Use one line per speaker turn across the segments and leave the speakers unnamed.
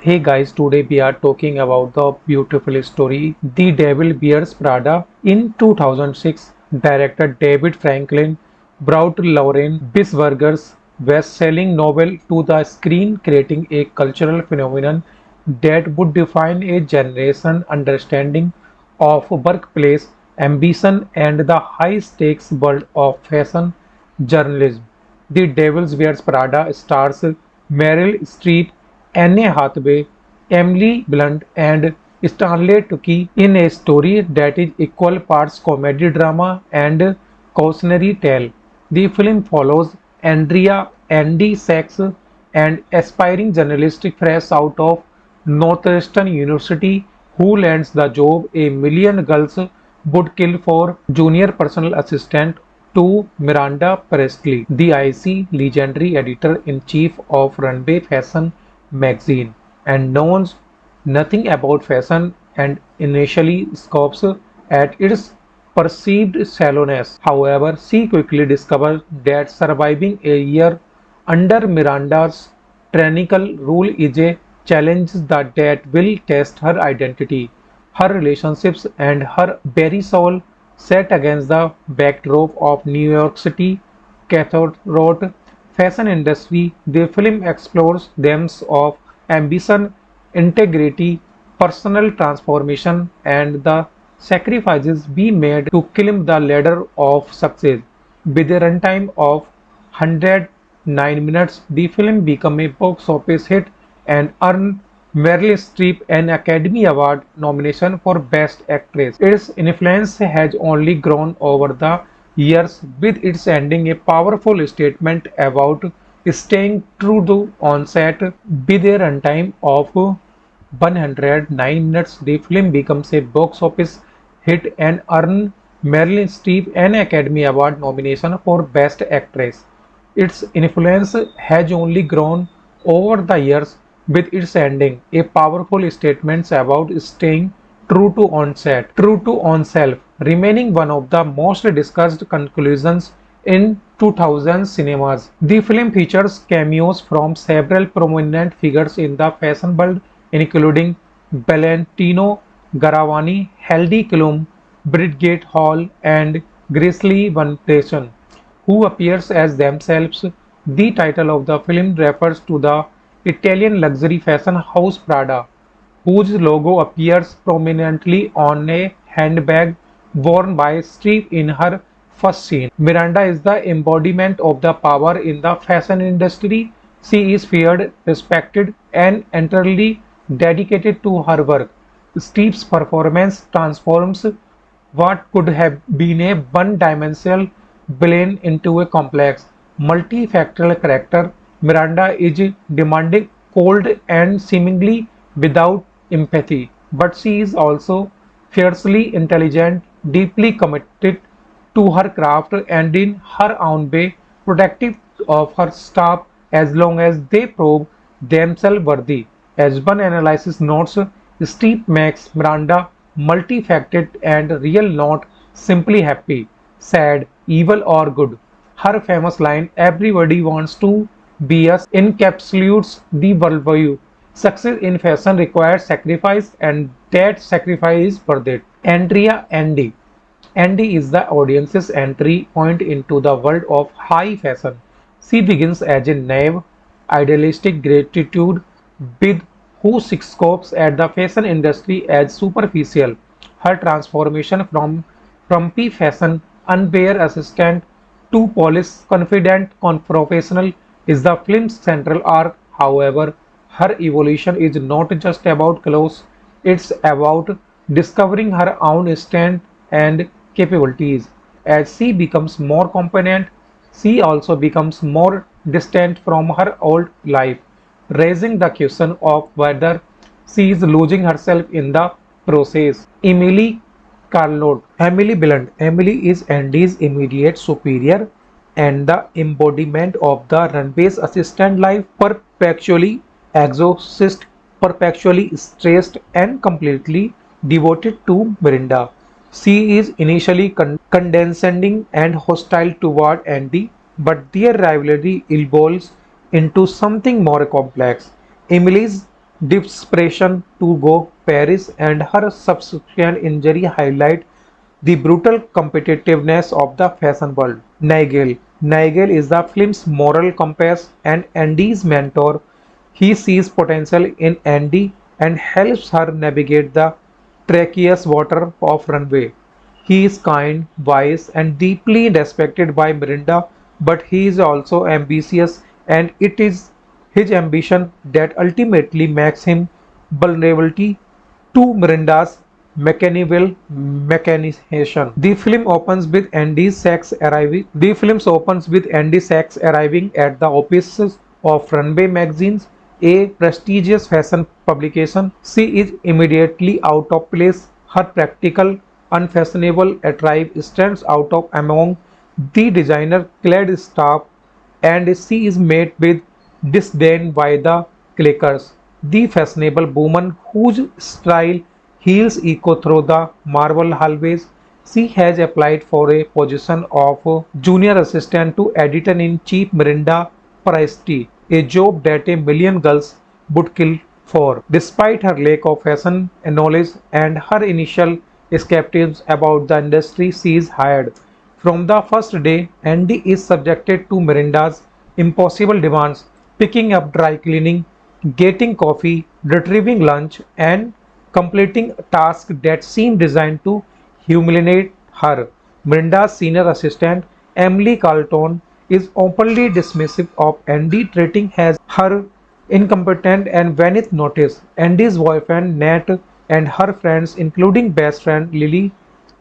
Hey guys, today we are talking about the beautiful story The Devil Wears Prada. In 2006, director David Franklin brought Lauren Bisberger's best-selling novel to the screen, creating a cultural phenomenon that would define a generation understanding of workplace ambition and the high-stakes world of fashion journalism. The Devil Wears Prada stars Meryl Streep, Anne Hathaway, Emily Blunt, and Stanley Tucci in a story that is equal parts comedy drama and cautionary tale. The film follows Andrea Andy Sachs, an aspiring journalist fresh out of Northwestern University who lands the job a million girls would kill for junior personal assistant to Miranda Presley, the icy legendary editor-in-chief of Runway Fashion magazine, and knows nothing about fashion and initially scoffs at its perceived shallowness. However, she quickly discovers that surviving a year under Miranda's tyrannical rule is a challenge that will test her identity, her relationships, and her very soul, set against the backdrop of New York City cutthroat fashion industry. The film explores themes of ambition, integrity, personal transformation, and the sacrifices we made to climb the ladder of success. With a runtime of 109 minutes, the film became a box office hit and earned Meryl Streep an Academy Award nomination for Best Actress. Its influence has only grown over the years, with its ending a powerful statement about staying true to on-set. With a runtime of 109 minutes, the film becomes a box office hit and earned Meryl Streep an Academy Award nomination for Best Actress. Its influence has only grown over the years, with its ending a powerful statement about staying true to onset, true to oneself, remaining one of the most discussed conclusions in 2000 cinemas. The film features cameos from several prominent figures in the fashion world, including Valentino Garavani, Heidi Klum, Bridget Hall, and Grizzly Van Dessen, who appears as themselves. The title of the film refers to the Italian luxury fashion house Prada, whose logo appears prominently on a handbag worn by Streep in her first scene. Miranda is the embodiment of the power in the fashion industry. She is feared, respected, and entirely dedicated to her work. Streep's performance transforms what could have been a one-dimensional villain into a complex, multifactorial character. Miranda is demanding, cold, and seemingly without empathy, but she is also fiercely intelligent, deeply committed to her craft, and in her own way protective of her staff as long as they prove themselves worthy. As one analysis notes, Steve makes Miranda multifaceted and real, not simply happy, sad, evil, or good. Her famous line, "Everybody wants to be us," encapsulates the worldview. Success in fashion requires sacrifice, and that sacrifice is worth it. Andrea Andy. Andy is the audience's entry point into the world of high fashion. She begins as a naive, idealistic gratitude with who scoffs at the fashion industry as superficial. Her transformation from frumpy fashion unaware assistant to polished, confident professional is the film's central arc. However, her evolution is not just about clothes, it's about discovering her own strength and capabilities. As she becomes more competent, she also becomes more distant from her old life, raising the question of whether she is losing herself in the process. Emily Blunt. Emily is Andy's immediate superior and the embodiment of the runway's assistant life, perpetually exhausted, perpetually stressed, and completely devoted to Miranda. She is initially condescending and hostile toward Andy, but their rivalry evolves into something more complex. Emily's desperation to go Paris and her subsequent injury highlight the brutal competitiveness of the fashion world. Nigel is the film's moral compass and Andy's mentor. He sees potential in Andy and helps her navigate the treacherous water of runway. He is kind, wise, and deeply respected by Miranda, but he is also ambitious, and it is his ambition that ultimately makes him vulnerable to Miranda's mechanical mechanization. The film opens with Andy Sachs arriving at the offices of Runway Magazines, a prestigious fashion publication. She is immediately out of place. Her practical, unfashionable attire stands out of among the designer-clad staff, and she is met with disdain by the clickers. The fashionable woman whose style heels echo through the marble hallways. She has applied for a position of junior assistant to editor-in-chief Miranda Priestley, a job that a million girls would kill for. Despite her lack of fashion knowledge and her initial skepticism about the industry, she is hired. From the first day, Andy is subjected to Miranda's impossible demands, picking up dry cleaning, getting coffee, retrieving lunch, and completing tasks that seem designed to humiliate her. Miranda's senior assistant, Emily Carlton, is openly dismissive of Andy, treating her incompetent and beneath notice. Andy's boyfriend Nat and her friends, including best friend Lily,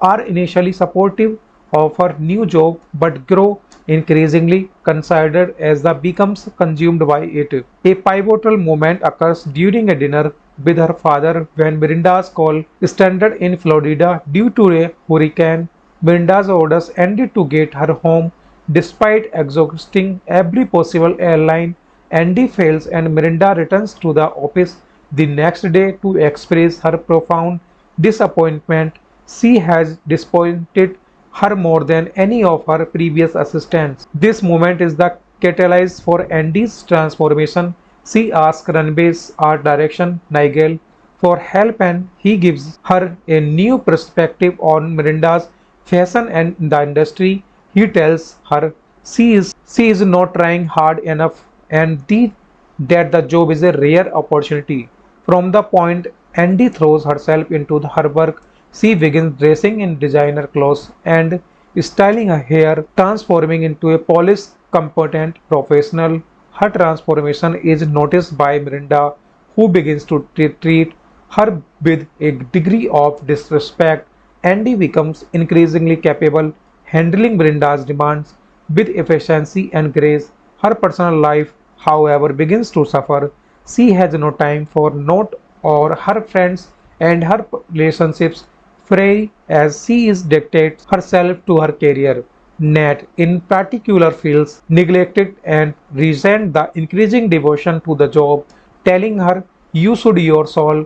are initially supportive of her new job but grow increasingly concerned as the becomes consumed by it. A pivotal moment occurs during a dinner with her father when Miranda's call stranded in Florida due to a hurricane. Miranda's orders Andy to get her home despite exhausting every possible airline. Andy fails and Miranda returns to the office the next day to express her profound disappointment. She has disappointed her more than any of her previous assistants. This moment is the catalyst for Andy's transformation. She asks Runway's art direction, Nigel, for help and he gives her a new perspective on Miranda's fashion and the industry. He tells her she is not trying hard enough and that the job is a rare opportunity. From the point Andy throws herself into her work, she begins dressing in designer clothes and styling her hair, transforming into a polished, competent professional. Her transformation is noticed by Miranda, who begins to treat her with a degree of disrespect. Andy becomes increasingly capable, handling Miranda's demands with efficiency and grace. Her personal life, however, begins to suffer. She has no time for Not or her friends, and her relationships fray as she is dictates herself to her career. Nat, in particular, feels neglected and resents the increasing devotion to the job, telling her, "You should your soul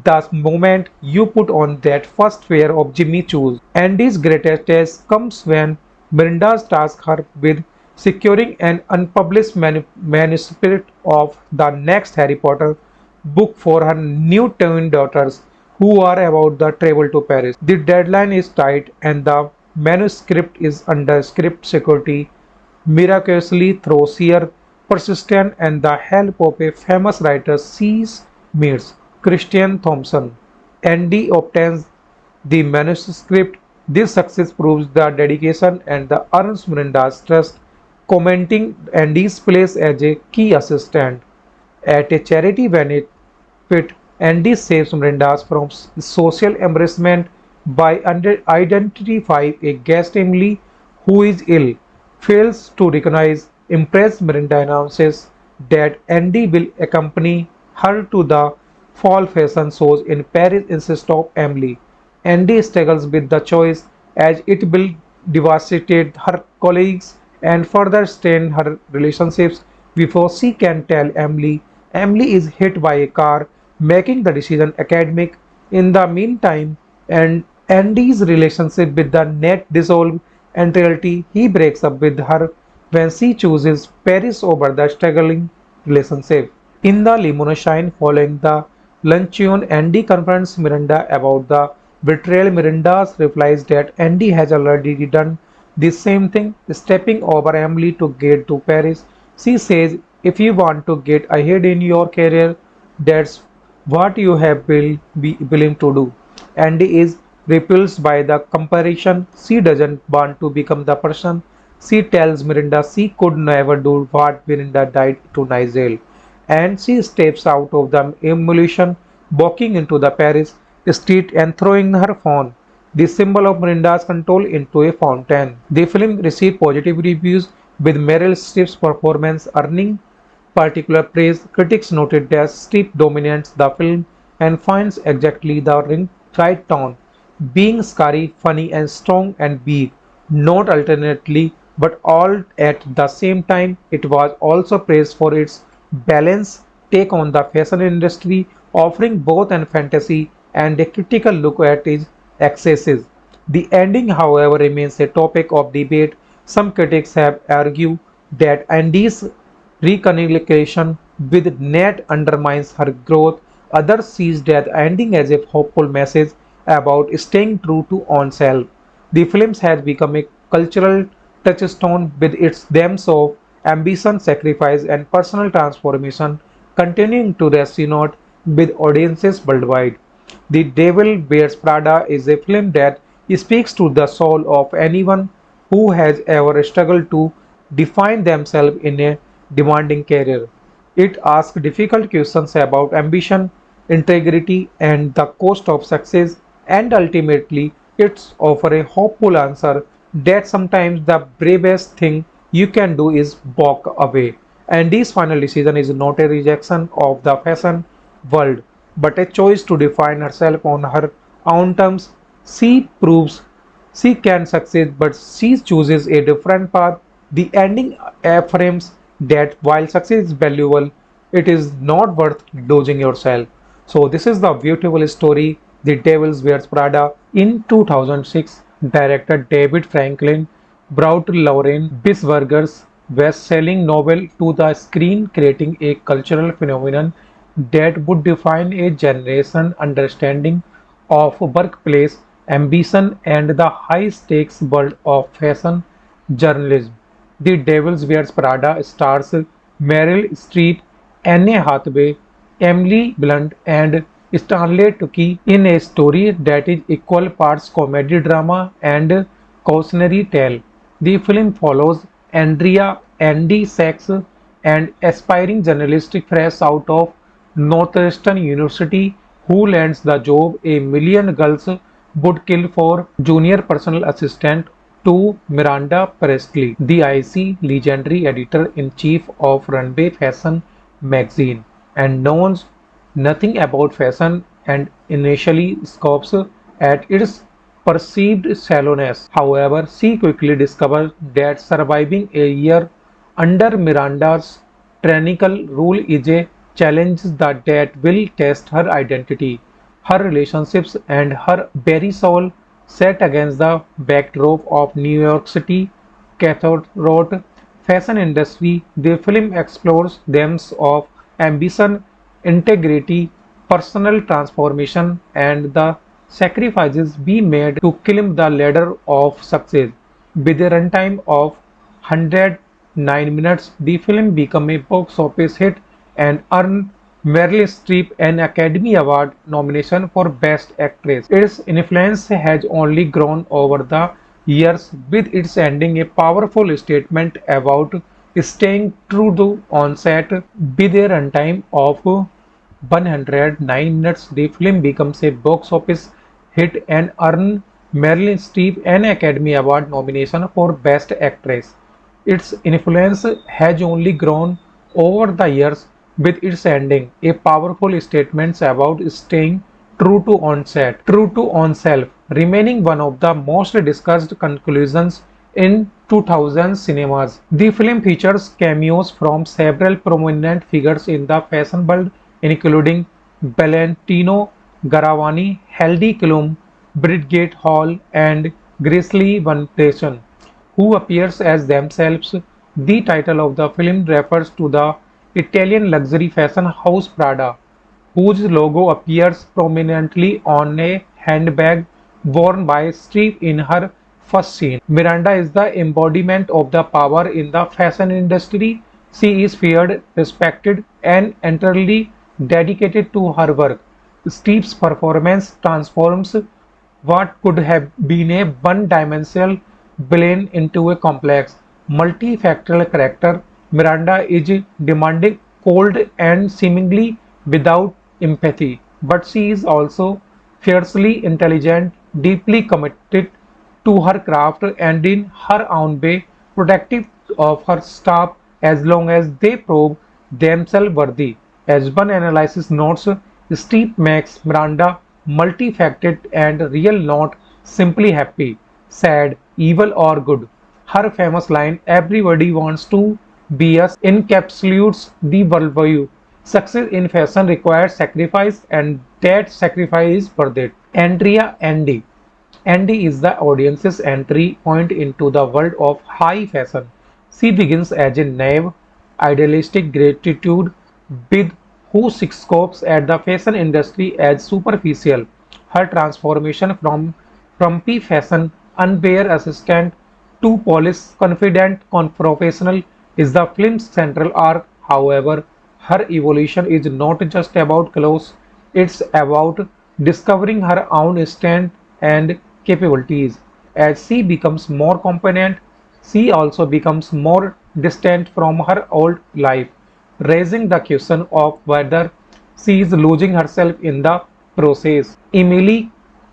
the moment you put on that first pair of Jimmy shoes." Andy's greatest test comes when Miranda tasks her with securing an unpublished manuscript of the next Harry Potter book for her new twin daughters who are about to travel to Paris. The deadline is tight and the manuscript is under strict security. Miraculously, through sheer persistence and the help of a famous writer she meets, Christian Thompson, Andy obtains the manuscript. This success proves the dedication and the earns Miranda's trust, commenting Andy's place as a key assistant. At a charity benefit, Andy saves Miranda from social embarrassment by identifying a guest Emily who is ill. Fails to recognize, impressed Miranda announces that Andy will accompany her to the fall fashion shows in Paris instead of Emily. Andy struggles with the choice as it will devastate her colleagues and further strain her relationships before she can tell Emily. Emily is hit by a car, making the decision academic. In the meantime, and Andy's relationship with the net dissolves entirely. He breaks up with her when she chooses Paris over the struggling relationship. In the limousine following the luncheon, Andy confronts Miranda about the betrayal. Miranda replies that Andy has already done the same thing, stepping over Emily to get to Paris. She says, if you want to get ahead in your career, that's what you have be willing to do. Andy is repulsed by the comparison. She doesn't want to become the person. She tells Miranda she could never do what Miranda did to Nigel, and she steps out of the emulsion, walking into the Paris street and throwing her phone, the symbol of Miranda's control, into a fountain. The film received positive reviews, with Meryl Streep's performance earning particular praise. Critics noted that Streep dominates the film and finds exactly the right tone, being scary, funny, and strong and big, not alternately, but all at the same time. It was also praised for its balanced take on the fashion industry, offering both an fantasy and a critical look at its excesses. The ending, however, remains a topic of debate. Some critics have argued that Andy's reconciliation with Nat undermines her growth. Others see that ending as a hopeful message about staying true to oneself. The film has become a cultural touchstone, with its themes of ambition, sacrifice, and personal transformation continuing to resonate with audiences worldwide. The Devil Wears Prada is a film that speaks to the soul of anyone who has ever struggled to define themselves in a demanding career. It asks difficult questions about ambition, integrity, and the cost of success, and ultimately, it's offer a hopeful answer that sometimes the bravest thing you can do is walk away. And this final decision is not a rejection of the fashion world, but a choice to define herself on her own terms. She proves she can succeed, but she chooses a different path. The ending affirms that while success is valuable, it is not worth losing yourself. So, this is the beautiful story, The Devil Wears Prada. In 2006, director David Franklin brought Lauren Bisberger's best-selling novel to the screen, creating a cultural phenomenon that would define a generation understanding of workplace ambition and the high-stakes world of fashion journalism. The Devil Wears Prada stars Meryl Streep, Anne Hathaway, Emily Blunt, and Stanley Tucci in a story that is equal parts comedy drama and cautionary tale. The film follows Andrea Andy Sachs, an aspiring journalist fresh out of Northwestern University, who lands the job a million girls would kill for, junior personal assistant to Miranda Presley, the icy legendary editor-in-chief of Runway Fashion magazine, and knows nothing about fashion and initially scoffs at its perceived shallowness. However, she quickly discovers that surviving a year under Miranda's tyrannical rule is a challenge that will test her identity, her relationships, and her very soul, set against the backdrop of New York City cutthroat fashion industry. The film explores themes of ambition, integrity, personal transformation, and the sacrifices we made to climb the ladder of success. With a runtime of 109 minutes, the film became a box office hit and earned Meryl Streep an Academy Award nomination for Best Actress. Its influence has only grown over the years, with its ending a powerful statement about staying true to on set. With a runtime of 109 minutes, the film becomes a box office hit and earned Meryl Streep an Academy Award nomination for Best Actress. Its influence has only grown over the years, with its ending a powerful statement about staying true to onset, true to oneself, remaining one of the most discussed conclusions in 2000 cinemas. The film features cameos from several prominent figures in the fashion world, including Valentino Garavani, Heidi Klum, Bridget Hall, and Grizzly Van who appears as themselves. The title of the film refers to the Italian luxury fashion house Prada, whose logo appears prominently on a handbag worn by Steve in her first scene. Miranda is the embodiment of the power in the fashion industry. She is feared, respected, and entirely dedicated to her work. Steve's performance transforms what could have been a one-dimensional villain into a complex, multifactorial character. Miranda is demanding, cold, and seemingly without empathy, but she is also fiercely intelligent, deeply committed to her craft, and in her own way protective of her staff as long as they prove themselves worthy. As one analysis notes, Steve makes Miranda multifaceted and real, not simply happy, sad, evil, or good. Her famous line, "Everybody wants to be us," encapsulates the worldview. Success in fashion requires sacrifice, and that sacrifice is worth it. Andrea Andy. Andy is the audience's entry point into the world of high fashion. She begins as a naive, idealistic gratitude with who scopes at the fashion industry as superficial. Her transformation from frumpy fashion unaware assistant to polished, confident professional is the film's central arc. However, her evolution is not just about clothes, it's about discovering her own strength and capabilities. As she becomes more competent, she also becomes more distant from her old life, raising the question of whether she is losing herself in the process. Emily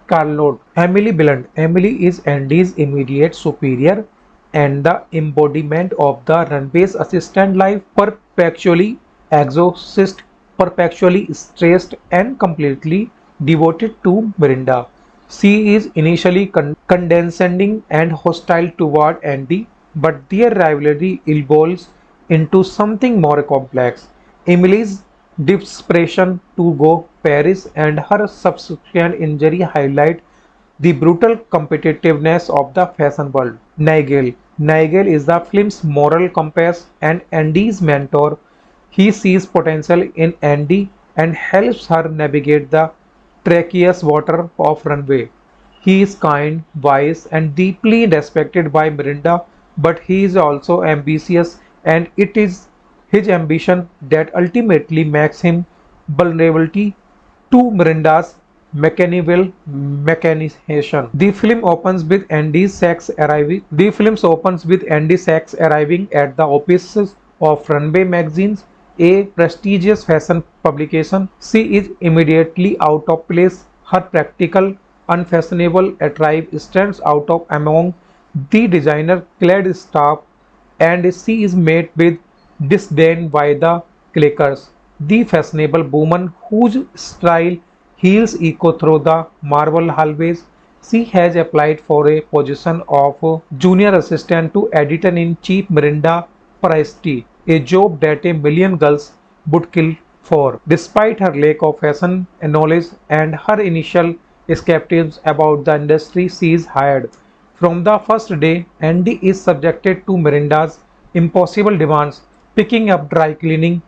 Carlot, Emily Blunt. Emily is Andy's immediate superior and the embodiment of the runway's assistant life, perpetually exhausted, perpetually stressed, and completely devoted to Miranda. She is initially condescending and hostile toward Andy, but their rivalry evolves into something more complex. Emily's desperation to go Paris and her subsequent injury highlight the brutal competitiveness of the fashion world. Nigel. Nigel is the film's moral compass and Andy's mentor. He sees potential in Andy and helps her navigate the treacherous water of runway. He is kind, wise, and deeply respected by Miranda, but he is also ambitious, and it is his ambition that ultimately makes him vulnerable to Miranda's mechanical mechanization. The film opens with Andy Sachs arriving at the offices of Runway Magazines, a prestigious fashion publication. She is immediately out of place. Her practical, unfashionable attire stands out of among the designer-clad staff, and she is met with disdain by the clickers. The fashionable woman whose style heels echo through the marble hallways. She has applied for a position of junior assistant to editor-in-chief Miranda Presti, a job that a million girls would kill for. Despite her lack of fashion knowledge and her initial skepticism about the industry, she is hired. From the first day, Andy is subjected to Miranda's impossible demands, picking up dry cleaning,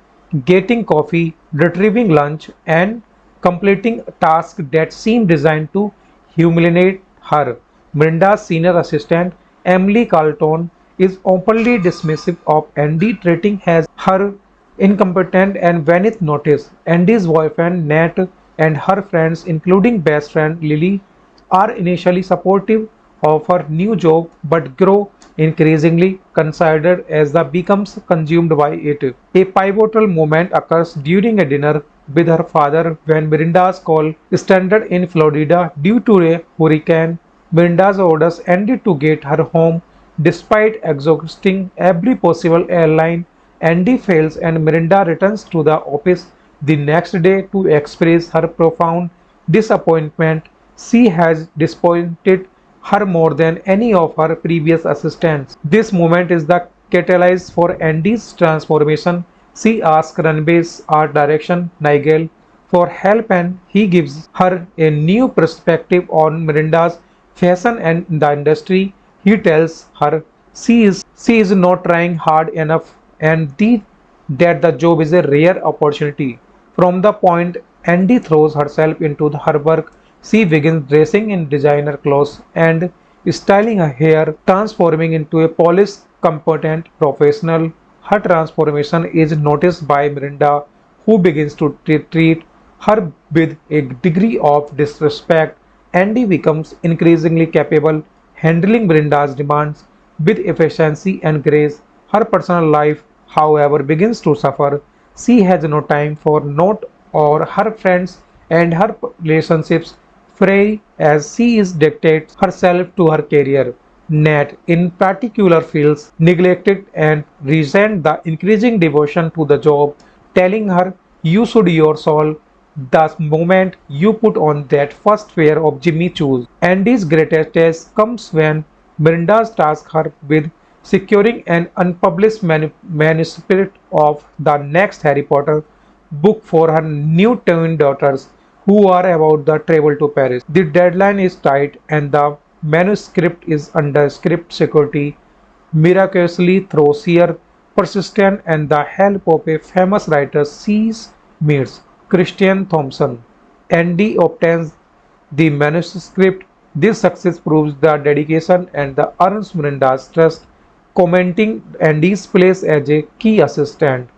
getting coffee, retrieving lunch, and completing tasks that seem designed to humiliate her. Miranda's senior assistant, Emily Carlton, is openly dismissive of Andy, treating her incompetent and beneath notice. Andy's boyfriend Nat and her friends, including best friend Lily, are initially supportive of her new job but grow increasingly concerned as the becomes consumed by it. A pivotal moment occurs during a dinner with her father when Miranda's call stranded in Florida due to a hurricane. Miranda's orders ended to get her home despite exhausting every possible airline. Andy fails and Miranda returns to the office the next day to express her profound disappointment. She has disappointed her more than any of her previous assistants. This moment is the catalyst for Andy's transformation. She asks Runway's art direction, Nigel, for help and he gives her a new perspective on Miranda's fashion and the industry. He tells her she is not trying hard enough and the that the job is a rare opportunity. From the point Andy throws herself into her work, she begins dressing in designer clothes and styling her hair, transforming into a polished, competent professional. Her transformation is noticed by Miranda, who begins to treat her with a degree of disrespect. Andy becomes increasingly capable, handling Miranda's demands with efficiency and grace. Her personal life, however, begins to suffer. She has no time for Note or her friends, and her relationships fray as she is dictates herself to her career. Nat, in particular, feels neglected and resents the increasing devotion to the job, telling her, "You should your soul the moment you put on that first pair of Jimmy shoes." Andy's greatest test comes when Miranda tasks her with securing an unpublished manuscript of the next Harry Potter book for her new twin daughters who are about to travel to Paris. The deadline is tight and the manuscript is under strict security. Miraculously, through sheer persistence and the help of a famous writer she meets, Christian Thompson, Andy obtains the manuscript. This success proves the dedication and the earns Miranda's trust, commenting Andy's place as a key assistant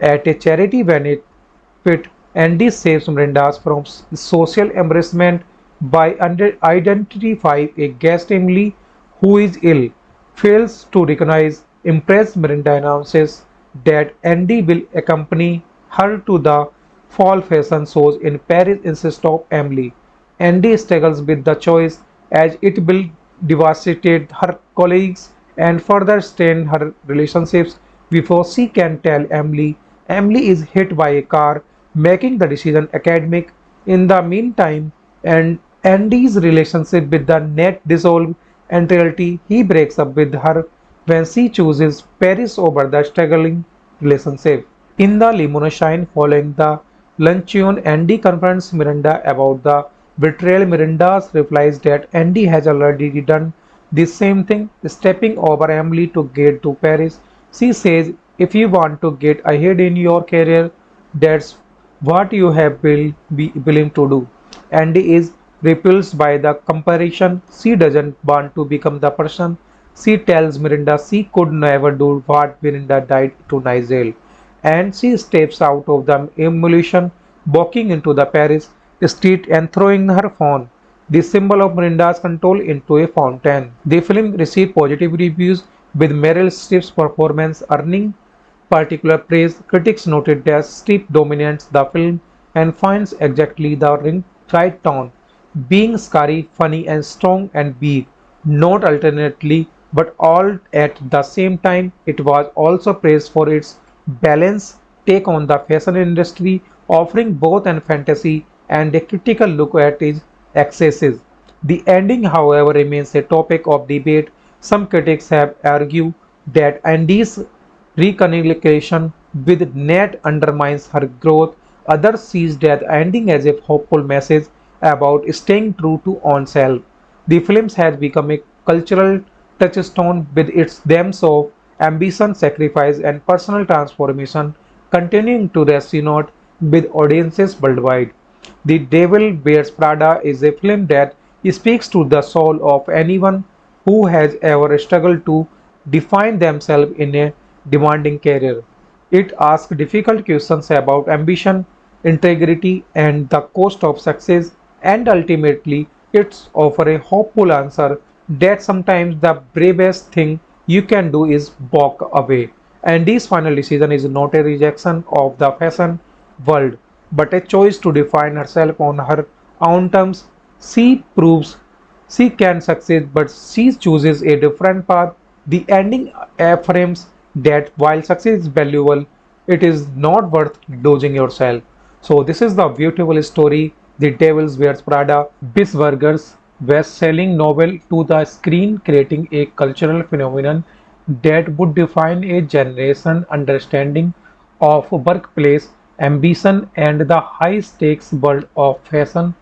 at a charity benefit. Andy saves Miranda from social embarrassment by identifying a guest Emily who is ill, fails to recognize. Impressed, Miranda announces that Andy will accompany her to the fall fashion shows in Paris instead of Emily. Andy struggles with the choice as it will devastate her colleagues and further strain her relationships before she can tell Emily. Emily is hit by a car, making the decision academic. In the meantime, and Andy's relationship with the net dissolve entirely. He breaks up with her when she chooses Paris over the struggling relationship. In the limousine following the luncheon, Andy confronts Miranda about the betrayal. Miranda replies that Andy has already done the same thing, stepping over Emily to get to Paris. She says, "If you want to get ahead in your career, that's what you have be willing to do." Andy is repulsed by the comparison. She doesn't want to become the person. She tells Miranda she could never do what Miranda did to Nigel, and she steps out of the emulation, walking into the Paris street and throwing her phone, the symbol of Miranda's control, into a fountain. The film received positive reviews, with Meryl Streep's performance earning particular praise. Critics noted that Streep dominates the film and finds exactly the right tone, being scary, funny, and strong and big, not alternately, but all at the same time. It was also praised for its balanced take on the fashion industry, offering both an fantasy and a critical look at its excesses. The ending, however, remains a topic of debate. Some critics have argued that Andy's reconciliation with Nat undermines her growth. Others see that ending as a hopeful message about staying true to oneself. The film has become a cultural touchstone with its themes of ambition, sacrifice, and personal transformation, continuing to resonate with audiences worldwide. The Devil Wears Prada is a film that speaks to the soul of anyone who has ever struggled to define themselves in a demanding career. It asks difficult questions about ambition, integrity, and the cost of success, and ultimately, it's offers a hopeful answer that sometimes the bravest thing you can do is walk away. And this final decision is not a rejection of the fashion world, but a choice to define herself on her own terms. She proves she can succeed, but she chooses a different path. The ending affirms that while success is valuable, it is not worth losing yourself. So, this is the beautiful story, The Devil Wears Prada, Bisburger's best-selling novel to the screen, creating a cultural phenomenon that would define a generation understanding of workplace ambition and the high-stakes world of fashion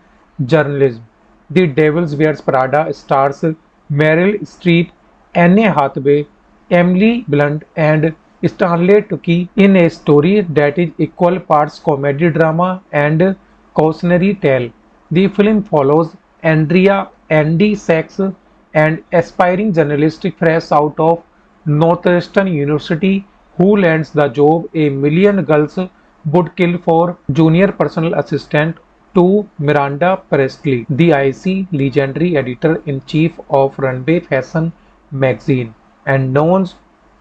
journalism. The Devil Wears Prada stars Meryl Streep, Anne Hathaway, Emily Blunt, and Stanley Tucci in a story that is equal parts comedy drama and cautionary tale. The film follows Andy Sachs, an aspiring journalist fresh out of Northwestern University who lands the job a million girls would kill for junior personal assistant to Miranda Presley, the icy legendary editor-in-chief of Runway Fashion magazine, and knows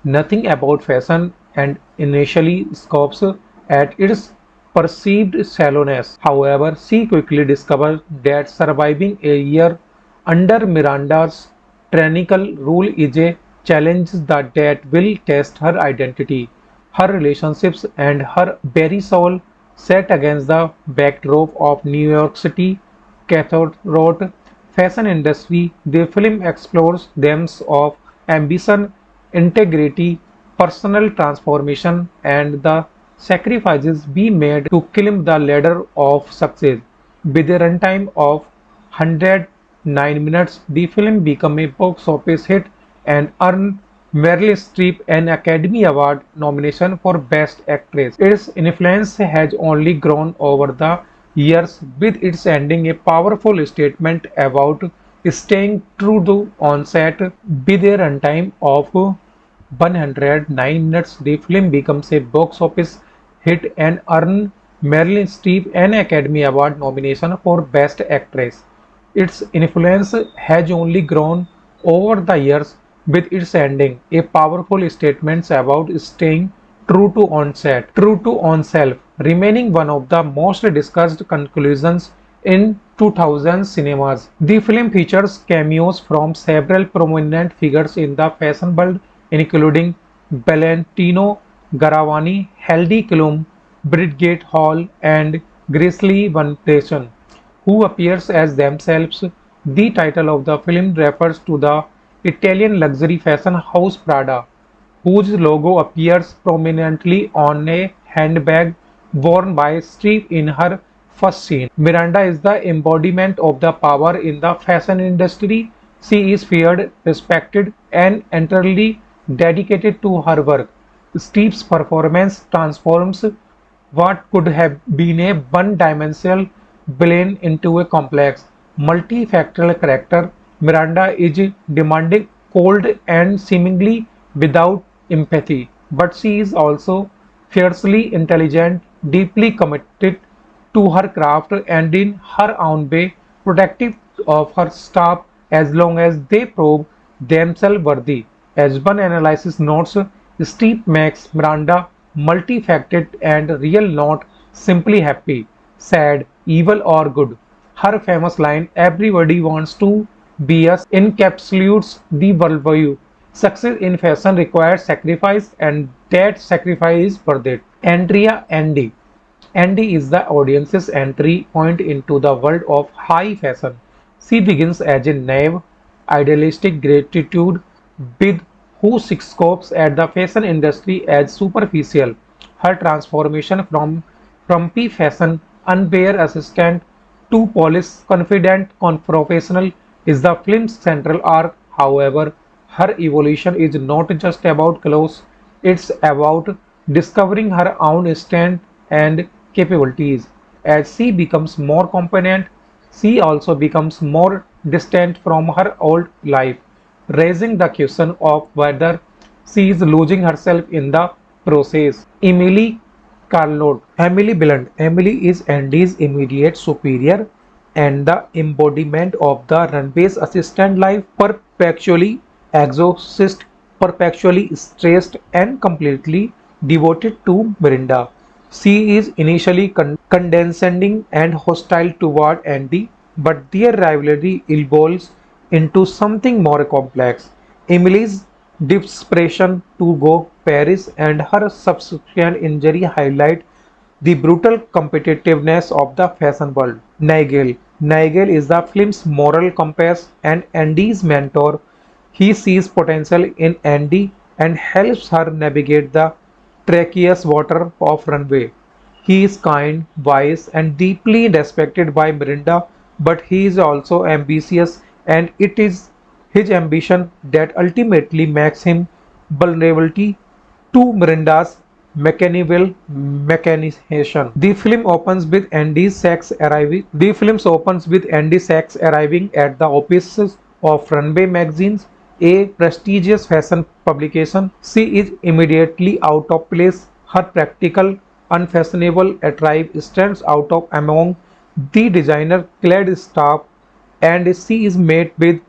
nothing about fashion and initially scoffs at its perceived shallowness. However, she quickly discovers that surviving a year under Miranda's tyrannical rule is a challenge that will test her identity, her relationships, and her very soul, set against the backdrop of New York City cutthroat fashion industry. The film explores themes of ambition, integrity, personal transformation, and the sacrifices we made to climb the ladder of success. With a runtime of 109 minutes, the film became a box office hit and earned Meryl Streep an Academy Award nomination for Best Actress. Its influence has only grown over the years, with its ending a powerful statement about staying true to on-set. With a runtime of 109 minutes, the film becomes a box office hit and earned Meryl Streep an Academy Award nomination for Best Actress. Its influence has only grown over the years, with its ending a powerful statement about staying true to onset, true to oneself, remaining one of the most discussed conclusions in 2000 cinemas. The film features cameos from several prominent figures in the fashion world, including Valentino Garavani, Heidi Klum, Bridget Hall, and Grizzly Van Dessen, who appears as themselves. The title of the film refers to the Italian luxury fashion house Prada, whose logo appears prominently on a handbag worn by Streep in her first scene. Miranda is the embodiment of the power in the fashion industry. She is feared, respected, and entirely dedicated to her work. Streep's performance transforms what could have been a one-dimensional villain into a complex, multifactorial character. Miranda is demanding, cold, and seemingly without empathy, but she is also fiercely intelligent, deeply committed to her craft, and in her own way protective of her staff as long as they prove themselves worthy. As one analysis notes, Steve makes Miranda multifaceted and real, not simply happy, sad, evil, or good. Her famous line, "Everybody wants to be us," encapsulates the worldview. Success in fashion requires sacrifice, and that sacrifice is worth it. Andrea Andy. Andy is the audience's entry point into the world of high fashion. She begins as a naive, idealistic gratitude with who scopes at the fashion industry as superficial. Her transformation from frumpy fashion unaware assistant to polished, confident professional is the film's central arc. However, her evolution is not just about clothes, it's about discovering her own strength and capabilities. As she becomes more competent, she also becomes more distant from her old life, raising the question of whether she is losing herself in the process. Emily Blunt. Emily is Andy's immediate superior and the embodiment of the runway's assistant life, perpetually exhausted, perpetually stressed, and completely devoted to Miranda. She is initially condescending and hostile toward Andy, but their rivalry evolves into something more complex. Emily's desperation to go Paris and her subsequent injury highlight the brutal competitiveness of the fashion world. Nigel. Nigel is the film's moral compass and Andy's mentor. He sees potential in Andy and helps her navigate the treacherous water of runway. He is kind, wise, and deeply respected by Miranda, but he is also ambitious, and it is his ambition that ultimately makes him vulnerable to Miranda's Machiavellian machination. The film opens with Andy Sachs arriving at the offices of Runway Magazines, a prestigious fashion publication. She is immediately out of place. Her practical, unfashionable attire stands out of among the designer-clad staff, and she is met with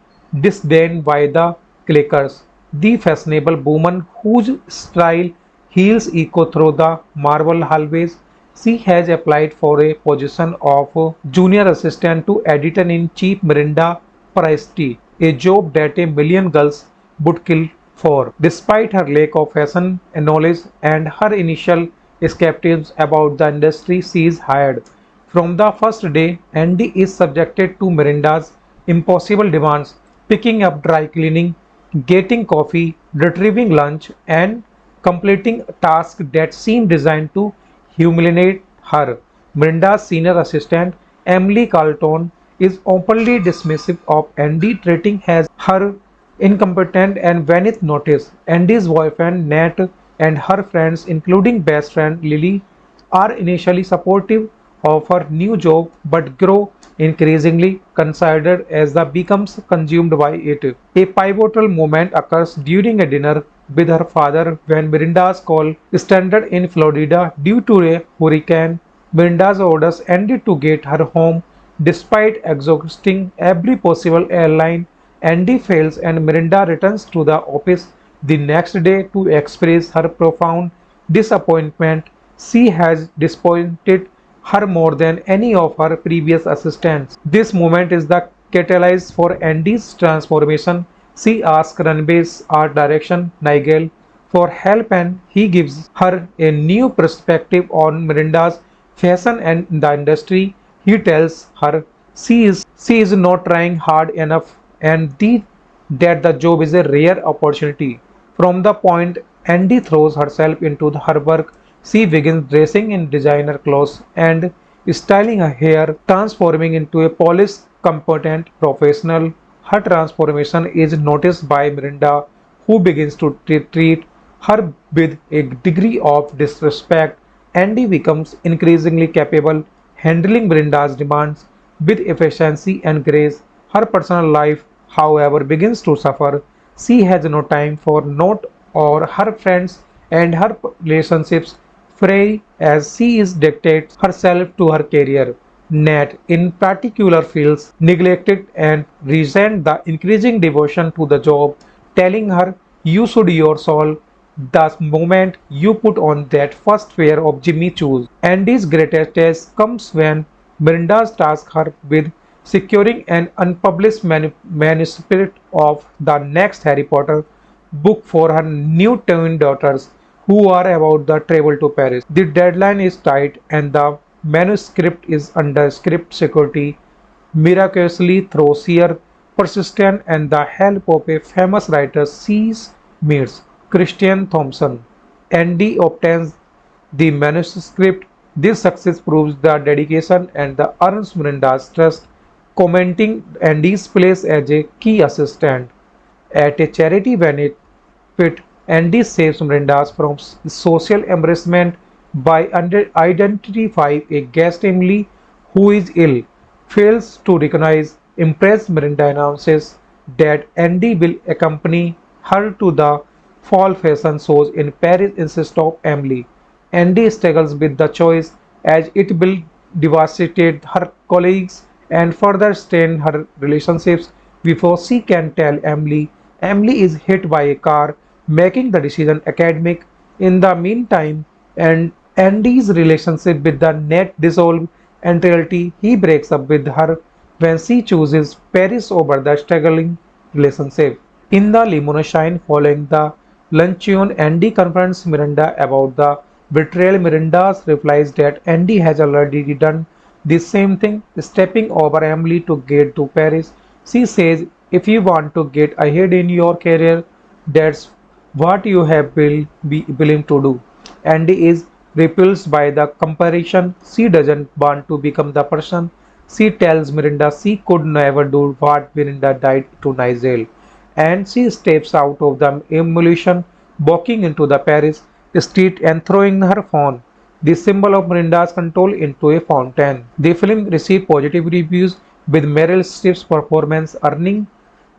disdain by the clickers. The fashionable woman whose style heels echo through the marble hallways. She has applied for a position of junior assistant to editor-in-chief Miranda Presti, a job that a million girls would kill for. Despite her lack of fashion knowledge and her initial skepticism about the industry she is hired. From the first day, Andy is subjected to Miranda's impossible demands, picking up dry cleaning, getting coffee, retrieving lunch, and completing tasks that seem designed to humiliate her. Miranda's senior assistant, Emily Carlton, is openly dismissive of Andy, treating her incompetent and beneath notice. Andy's boyfriend Nat and her friends, including best friend Lily, are initially supportive of her new job but grow increasingly considered as the becomes consumed by it. A pivotal moment occurs during a dinner with her father when Miranda's call stranded in Florida due to a hurricane. Miranda's orders ended to get her home despite exhausting every possible airline. Andy fails and Miranda returns to the office the next day to express her profound disappointment. She has disappointed her more than any of her previous assistants. This moment is the catalyst for Andy's transformation. She asks Runway's art direction Nigel for help and he gives her a new perspective on Miranda's fashion and the industry. He tells her she is not trying hard enough and that the job is a rare opportunity. From the point Andy throws herself into her work, she begins dressing in designer clothes and styling her hair, transforming into a polished, competent professional. Her transformation is noticed by Miranda, who begins to treat her with a degree of disrespect. Andy becomes increasingly capable, handling Miranda's demands with efficiency and grace. Her personal life, however, begins to suffer. She has no time for Note or her friends, and her relationships fray as she is dictates herself to her career. Nat, in particular, feels neglected and resents the increasing devotion to the job, telling her, "You should your soul the moment you put on that first pair of Jimmy shoes." Andy's greatest test comes when Miranda tasks her with securing an unpublished manuscript of the next Harry Potter book for her new twin daughters who are about to travel to Paris. The deadline is tight and the manuscript is under strict security. Miraculously, through sheer persistence and the help of a famous writer she meets, Christian Thompson, Andy obtains the manuscript. This success proves the dedication and the earns Miranda's trust, commenting Andy's place as a key assistant at a charity benefit. Andy saves Miranda from social embarrassment by identifying a guest Emily who is ill. Fails to recognize, impressed Miranda announces that Andy will accompany her to the fall fashion shows in Paris instead of Emily. Andy struggles with the choice as it will devastate her colleagues and further strain her relationships before she can tell Emily. Emily is hit by a car, making the decision academic. In the meantime, and Andy's relationship with the net dissolves entirely. He breaks up with her when she chooses Paris over the struggling relationship. In the limousine following the luncheon, Andy confronts Miranda about the betrayal. Miranda replies that Andy has already done the same thing, stepping over Emily to get to Paris. She says, "If you want to get ahead in your career, that's what you have will be willing to do." Andy is repulsed by the comparison. She doesn't want to become the person. She tells Miranda she could never do what Miranda did to Nigel, and she steps out of the emulation, walking into the Paris. street and throwing her phone, the symbol of Miranda's control, into a fountain. The film received positive reviews, with Meryl Streep's performance earning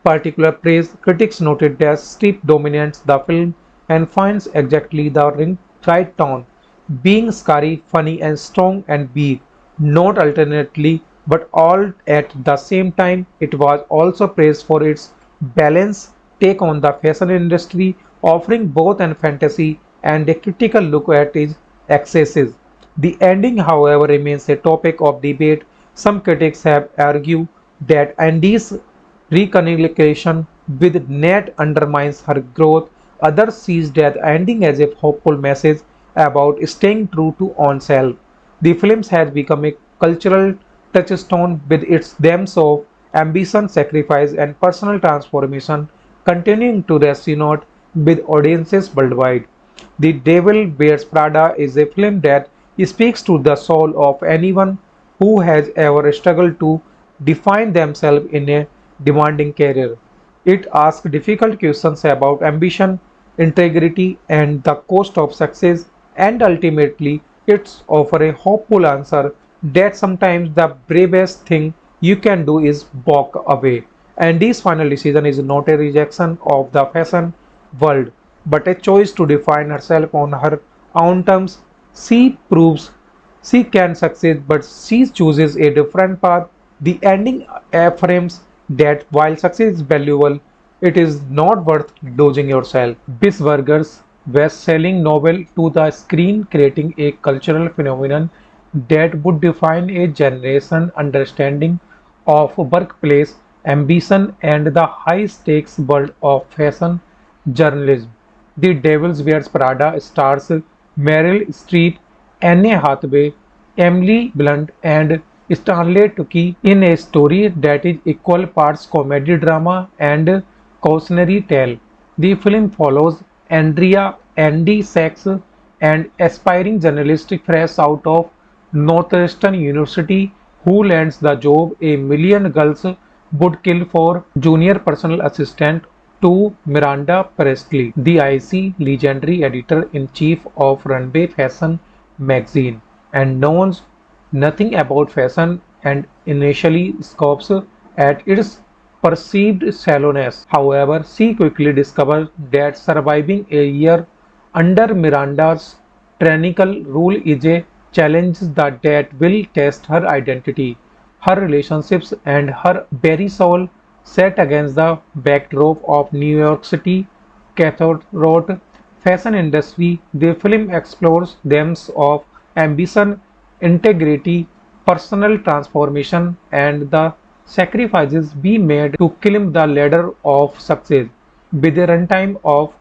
particular praise. Critics noted that Streep dominates the film and finds exactly the right tone, being scary, funny, and strong and weak, not alternately, but all at the same time. It was also praised for its balanced take on the fashion industry, offering both an fantasy and a critical look at its excesses. The ending, however, remains a topic of debate. Some critics have argued that Andy's reconciliation with Nat undermines her growth. Others see that ending as a hopeful message about staying true to oneself. The film has become a cultural touchstone, with its themes of ambition, sacrifice, and personal transformation continuing to resonate with audiences worldwide. The Devil Wears Prada is a film that speaks to the soul of anyone who has ever struggled to define themselves in a demanding career. It asks difficult questions about ambition, integrity, and the cost of success, and ultimately, it's offer a hopeful answer that sometimes the bravest thing you can do is walk away. And this final decision is not a rejection of the fashion world, but a choice to define herself on her own terms. She proves she can succeed, but she chooses a different path. The ending affirms that while success is valuable, it is not worth losing yourself. Bisburger's best-selling novel to the screen, creating a cultural phenomenon that would define a generation understanding of workplace ambition and the high-stakes world of fashion journalism. The Devil's Wears Prada stars Meryl Streep, Anne Hathaway, Emily Blunt, and Stanley Tucci in a story that is equal parts comedy drama and cautionary tale. The film follows Andrea Andy Sachs, an aspiring journalist fresh out of Northwestern University who lands the job a million girls would kill for, junior personal assistant to Miranda Presley, the icy legendary editor-in-chief of Runway Fashion magazine, and knows nothing about fashion and initially scoffs at its perceived shallowness. However, she quickly discovers that surviving a year under Miranda's tyrannical rule is a challenge that will test her identity, her relationships, and her very soul, set against the backdrop of New York City cutthroat fashion industry. The film explores themes of ambition, integrity, personal transformation, and the sacrifices we made to climb the ladder of success. With a runtime of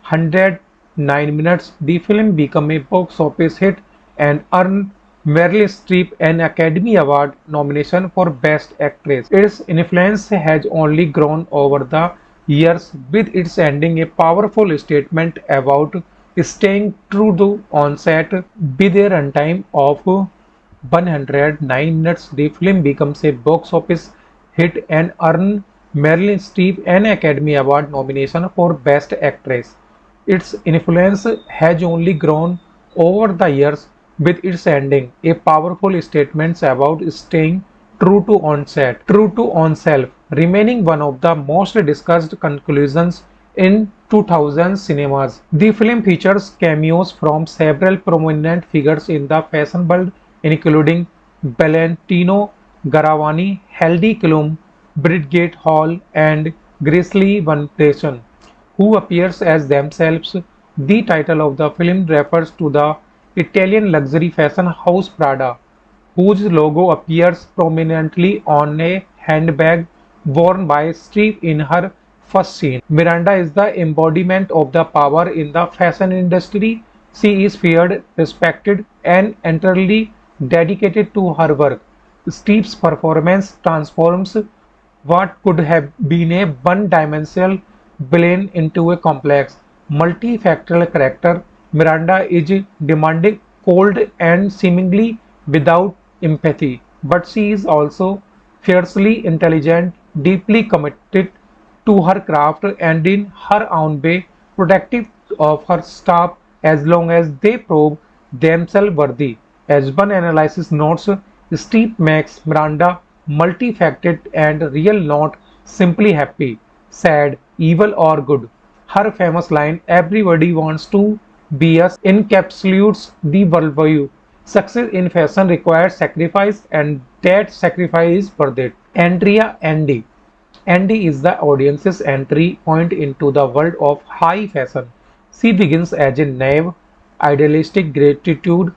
109 minutes, the film became a box office hit and earned Meryl Streep an Academy Award nomination for Best Actress. Its influence has only grown over the years, with its ending a powerful statement about staying true to on-set. With a runtime of 109 minutes, the film becomes a box office hit and earned Meryl Streep an Academy Award nomination for Best Actress. Its influence has only grown over the years, with its ending a powerful statement about staying true to onset, true to oneself, remaining one of the most discussed conclusions in 2000 cinemas. The film features cameos from several prominent figures in the fashion world, including Valentino Garavani, Heidi Klum, Bridget Hall, and Grizzly Van Dessen, who appears as themselves. The title of the film refers to the Italian luxury fashion house Prada, whose logo appears prominently on a handbag worn by Streep in her first scene. Miranda is the embodiment of the power in the fashion industry. She is feared, respected, and entirely dedicated to her work. Streep's performance transforms what could have been a one-dimensional villain into a complex, multifactorial character. Miranda is demanding, cold, and seemingly without empathy, but she is also fiercely intelligent, deeply committed to her craft, and in her own way protective of her staff. as long as they prove themselves worthy. As one analysis notes, Streep makes Miranda multifaceted and real, not simply happy, sad, evil, or good. Her famous line, "Everybody wants to be us," encapsulates the worldview. Success in fashion requires sacrifice, and that sacrifice is worth it. Andrea Andy. Andy is the audience's entry point into the world of high fashion. She begins as a naive, idealistic gratitude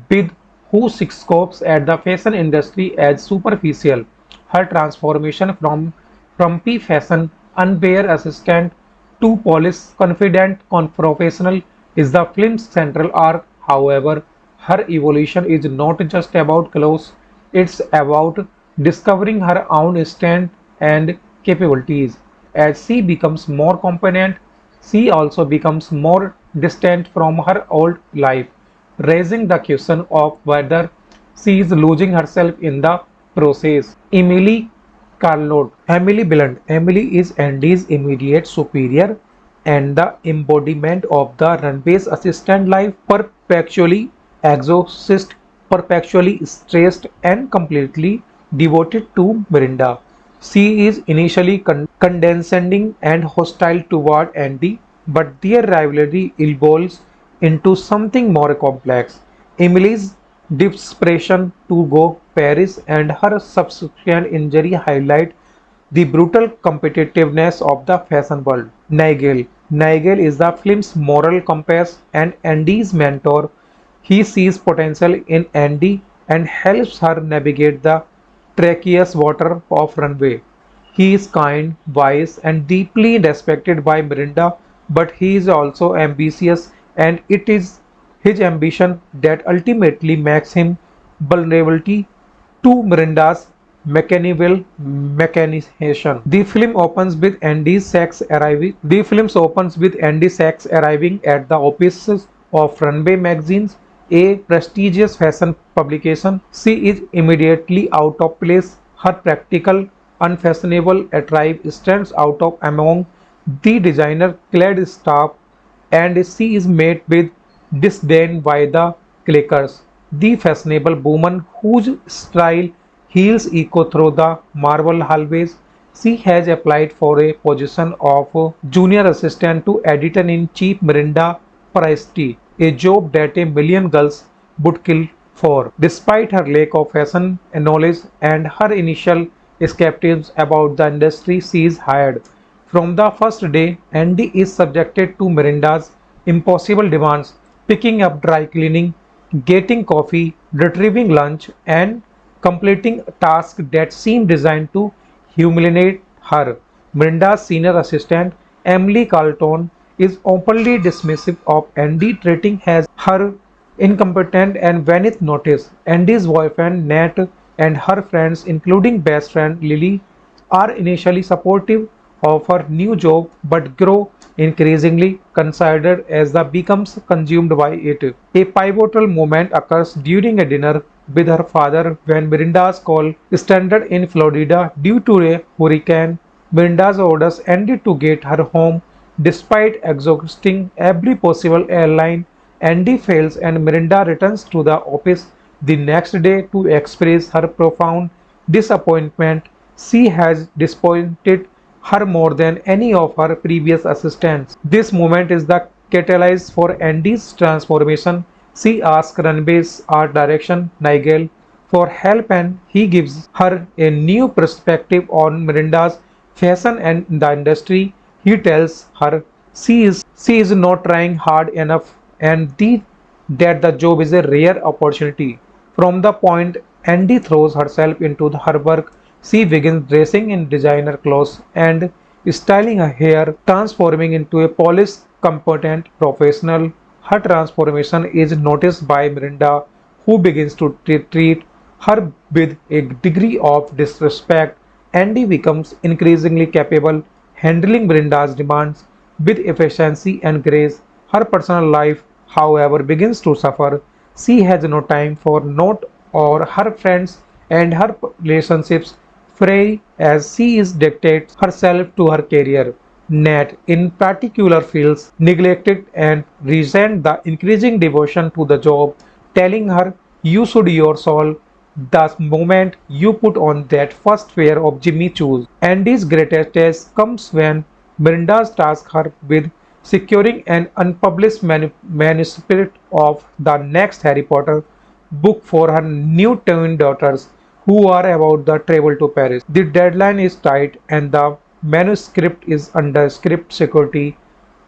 with who scopes at the fashion industry as superficial. Her transformation from frumpy fashion unaware assistant to polished, confident professional is the film's central arc. However, her evolution is not just about clothes, it's about discovering her own strength and capabilities. As she becomes more competent, she also becomes more distant from her old life, raising the question of whether she is losing herself in the process. Emily Blunt. Emily is Andy's immediate superior and the embodiment of the runway's assistant life, perpetually exhausted, perpetually stressed, and completely devoted to Miranda. She is initially condescending and hostile toward Andy, but their rivalry evolves into something more complex. Emily's desperation to go Paris and her subsequent injury highlight the brutal competitiveness of the fashion world. Nigel. Nigel is the film's moral compass and Andy's mentor. He sees potential in Andy and helps her navigate the treacherous water of runway. He is kind, wise, and deeply respected by Miranda, but he is also ambitious, and it is his ambition that ultimately makes him vulnerable to Miranda's mechanical mechanization. The film opens with Andy Sachs arriving at the offices of Runway Magazines, a prestigious fashion publication. She is immediately out of place. Her practical, unfashionable attire stands out of among the designer-clad staff, and she is met with disdain by the clickers. The fashionable woman whose style heels echo through the marble hallways. She has applied for a position of junior assistant to editor-in-chief Miranda Priestley, a job that a million girls would kill for. Despite her lack of fashion knowledge and her initial skepticism about the industry, she is hired. From the first day, Andy is subjected to Miranda's impossible demands, picking up dry cleaning, getting coffee, retrieving lunch, and completing tasks that seem designed to humiliate her. Miranda's senior assistant, Emily Carlton, is openly dismissive of Andy, treating her incompetent and beneath notice. Andy's boyfriend Nat and her friends, including best friend Lily, are initially supportive of her new job but grow increasingly considered as the becomes consumed by it. A pivotal moment occurs during a dinner with her father when Miranda's call stranded in Florida due to a hurricane. Miranda's orders Andy to get her home despite exhausting every possible airline. Andy fails and Miranda returns to the office the next day to express her profound disappointment. She has disappointed her more than any of her previous assistants. This moment is the catalyst for Andy's transformation. She asks Runway's art direction, Nigel, for help and he gives her a new perspective on Miranda's fashion and the industry. He tells her she is not trying hard enough and that the job is a rare opportunity. From the point Andy throws herself into her work, she begins dressing in designer clothes and styling her hair, transforming into a polished, competent professional. Her transformation is noticed by Miranda, who begins to treat her with a degree of disrespect. Andy becomes increasingly capable, handling Miranda's demands with efficiency and grace. Her personal life, however, begins to suffer. She has no time for Not or her friends, and her relationships fray as she is dictates herself to her career. Nat, in particular, feels neglected and resent the increasing devotion to the job, telling her, "You should your soul the moment you put on that first pair of Jimmy shoes." Andy's greatest test comes when Miranda tasks her with securing an unpublished manuscript of the next Harry Potter book for her new twin daughters who are about to travel to Paris. The deadline is tight and the manuscript is under strict security.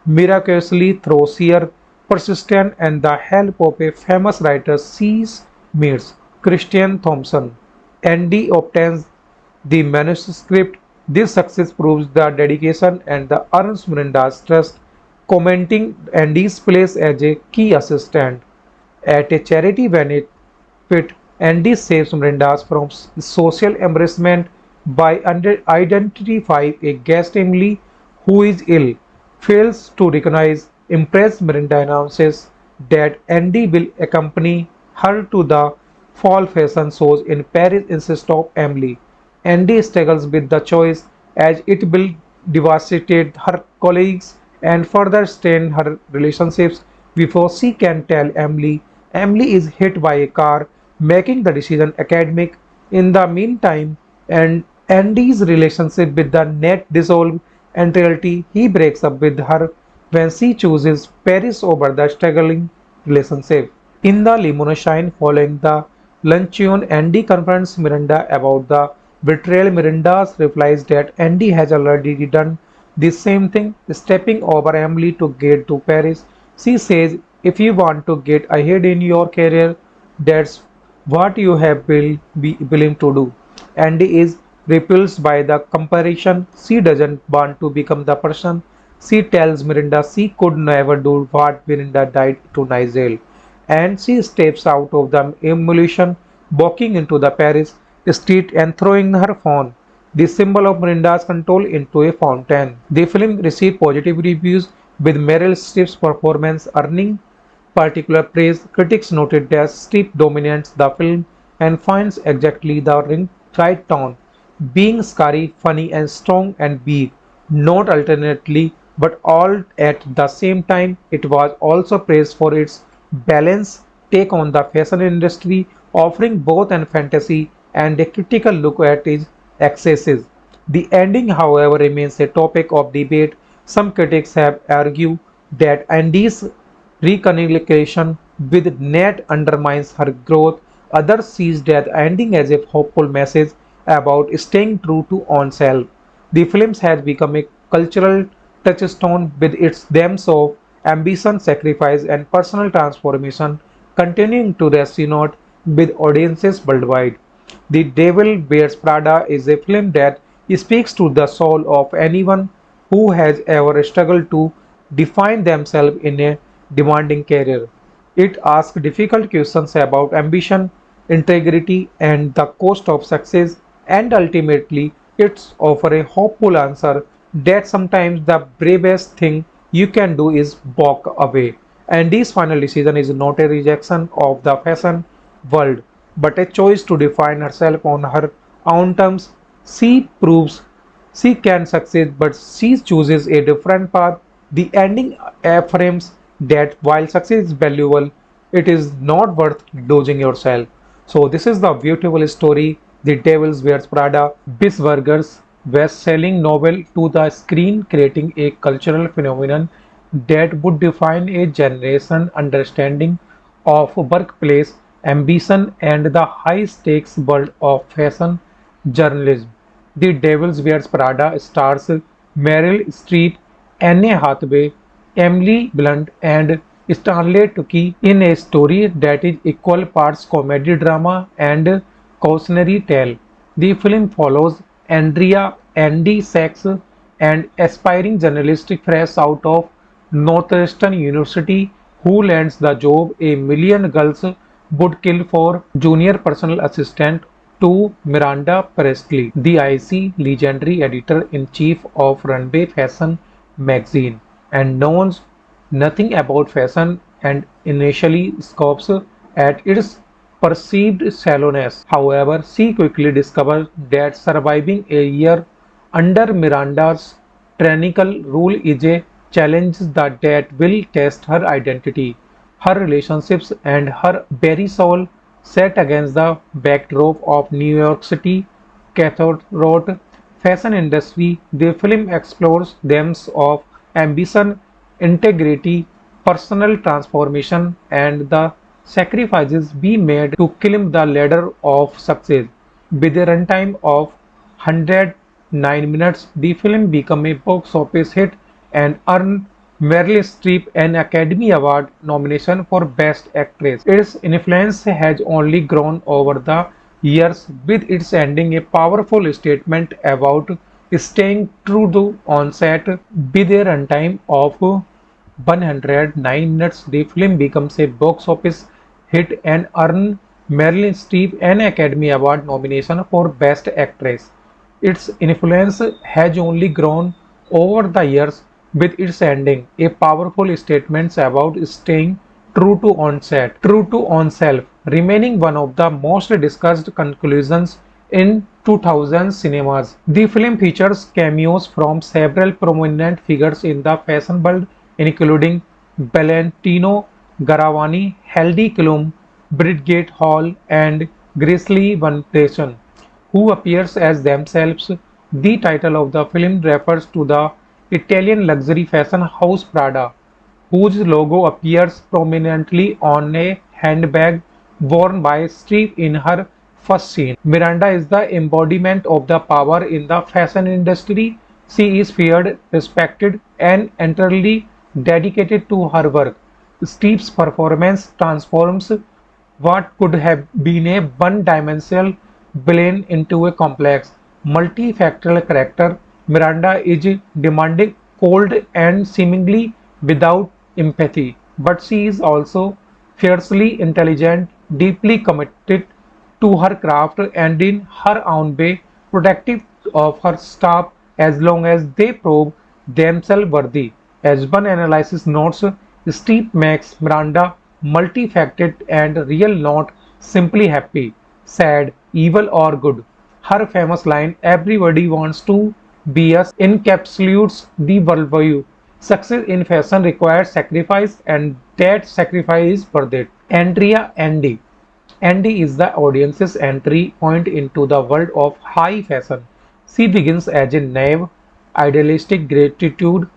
Miraculously, through sheer persistence and the help of a famous writer, Sees meets Christian Thompson, Andy obtains the manuscript. This success proves the dedication and the earns Miranda's trust, commenting Andy's place as a key assistant at a charity benefit. Andy saves Miranda from social embarrassment by identifying a guest Emily who is ill, fails to recognize. Impressed, Miranda announces that Andy will accompany her to the fall fashion shows in Paris instead of Emily. Andy struggles with the choice as it will devastate her colleagues and further strain her relationships before she can tell Emily. Emily is hit by a car, making the decision academic. In the meantime, and Andy's relationship with the net dissolves entirely. He breaks up with her when she chooses Paris over the struggling relationship. In the limousine following the luncheon, Andy confronts Miranda about the betrayal. Miranda replies that Andy has already done the same thing, stepping over Emily to get to Paris. She says, "If you want to get ahead in your career, that's what you have be willing to do." Andy is repulsed by the comparison. She doesn't want to become the person. She tells Miranda she could never do what Miranda did to Nigel, and she steps out of the emulation, walking into the Paris street and throwing her phone, the symbol of Miranda's control, into a fountain. The film received positive reviews, with Meryl Streep's performance earning particular praise. Critics noted that Streep dominates the film and finds exactly the right tone, being scary, funny, and strong and big, not alternately, but all at the same time. It was also praised for its balanced take on the fashion industry, offering both an fantasy and a critical look at its excesses. The ending, however, remains a topic of debate. Some critics have argued that Andy's reconciliation with Ned undermines her growth. Others see that ending as a hopeful message about staying true to oneself. The film has become a cultural touchstone with its themes of ambition, sacrifice, and personal transformation, continuing to resonate with audiences worldwide. The Devil Wears Prada is a film that speaks to the soul of anyone who has ever struggled to define themselves in a demanding career. It asks difficult questions about ambition, integrity, and the cost of success, and ultimately, it offers a hopeful answer that sometimes the bravest thing you can do is walk away. And this final decision is not a rejection of the fashion world, but a choice to define herself on her own terms. She proves she can succeed, but she chooses a different path. The ending affirms that while success is valuable, it is not worth losing yourself. So, this is the beautiful story, The Devil Wears Prada, Bisburger's best-selling novel to the screen, creating a cultural phenomenon that would define a generation understanding of workplace ambition and the high-stakes world of fashion journalism. The Devil Wears Prada stars Meryl Streep, Anne Hathaway, Emily Blunt, and Stanley Tucci in a story that is equal parts comedy drama and cautionary tale. The film follows Andrea Andy Sachs, an aspiring journalist fresh out of Northwestern University who lands the job a million girls would kill for junior personal assistant to Miranda Presley, the icy legendary editor-in-chief of Runway Fashion magazine, and knows nothing about fashion and initially scoffs at its perceived shallowness. However, she quickly discovers that surviving a year under Miranda's tyrannical rule is a challenge that will test her identity, her relationships, and her very soul, set against the backdrop of New York City cutthroat fashion industry. The film explores themes of ambition, integrity, personal transformation, and the sacrifices we made to climb the ladder of success. With a runtime of 109 minutes, the film became a box office hit and earned Meryl Streep an Academy Award nomination for Best Actress. Its influence has only grown over the years, with its ending a powerful statement about staying true to on-set. With a runtime of 109 minutes, the film becomes a box office hit and earned Meryl Streep an Academy Award nomination for Best Actress. Its influence has only grown over the years, with its ending a powerful statement about staying true to onset, true to oneself, remaining one of the most discussed conclusions in 2000 cinemas. The film features cameos from several prominent figures in the fashion world, including Valentino Garavani, Heidi Klum, Bridget Hall, and Grizzly Van Dessen, who appears as themselves. The title of the film refers to the Italian luxury fashion house Prada, whose logo appears prominently on a handbag worn by Streep in her first scene. Miranda is the embodiment of the power in the fashion industry. She is feared, respected, and entirely dedicated to her work. Streep's performance transforms what could have been a one-dimensional villain into a complex, multifactorial character. Miranda is demanding, cold, and seemingly without empathy, but she is also fiercely intelligent, deeply committed to her craft, and in her own way protective of her staff as long as they prove themselves worthy. As one analysis notes, Steve makes Miranda multifaceted and real, not simply happy, sad, evil, or good. Her famous line, "Everybody wants to be us," encapsulates the worldview. Success in fashion requires sacrifice, and that sacrifice is worth it. Andrea Andy. Andy is the audience's entry point into the world of high fashion. She begins as a naive, idealistic gratitude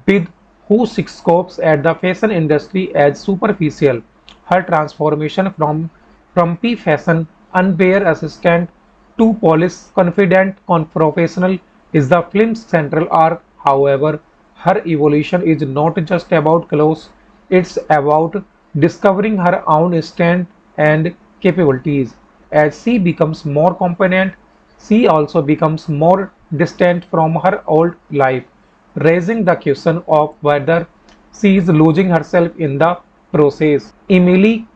with who scopes at the fashion industry as superficial. Her transformation from frumpy fashion unaware assistant to polished, confident professional is the film's central arc. However, her evolution is not just about clothes, it's about discovering her own strength and capabilities. As she becomes more competent, she also becomes more distant from her old life, raising the question of whether she is losing herself in the process. Emily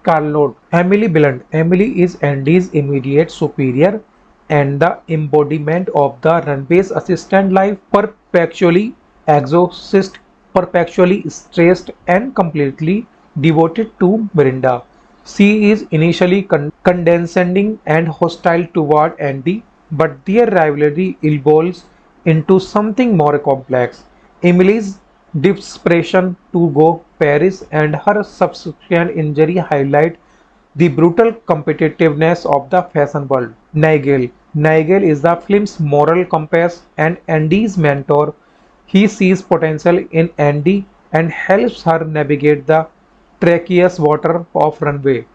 Blunt. Emily is Andy's immediate superior and the embodiment of the runway's assistant life, perpetually exhausted, perpetually stressed, and completely devoted to Miranda. She is initially condescending and hostile toward Andy, but their rivalry evolves into something more complex. Emily's desperation to go Paris and her subsequent injury highlight the brutal competitiveness of the fashion world. Nigel. Nigel is the film's moral compass and Andy's mentor. He sees potential in Andy and helps her navigate the treacherous water of runway.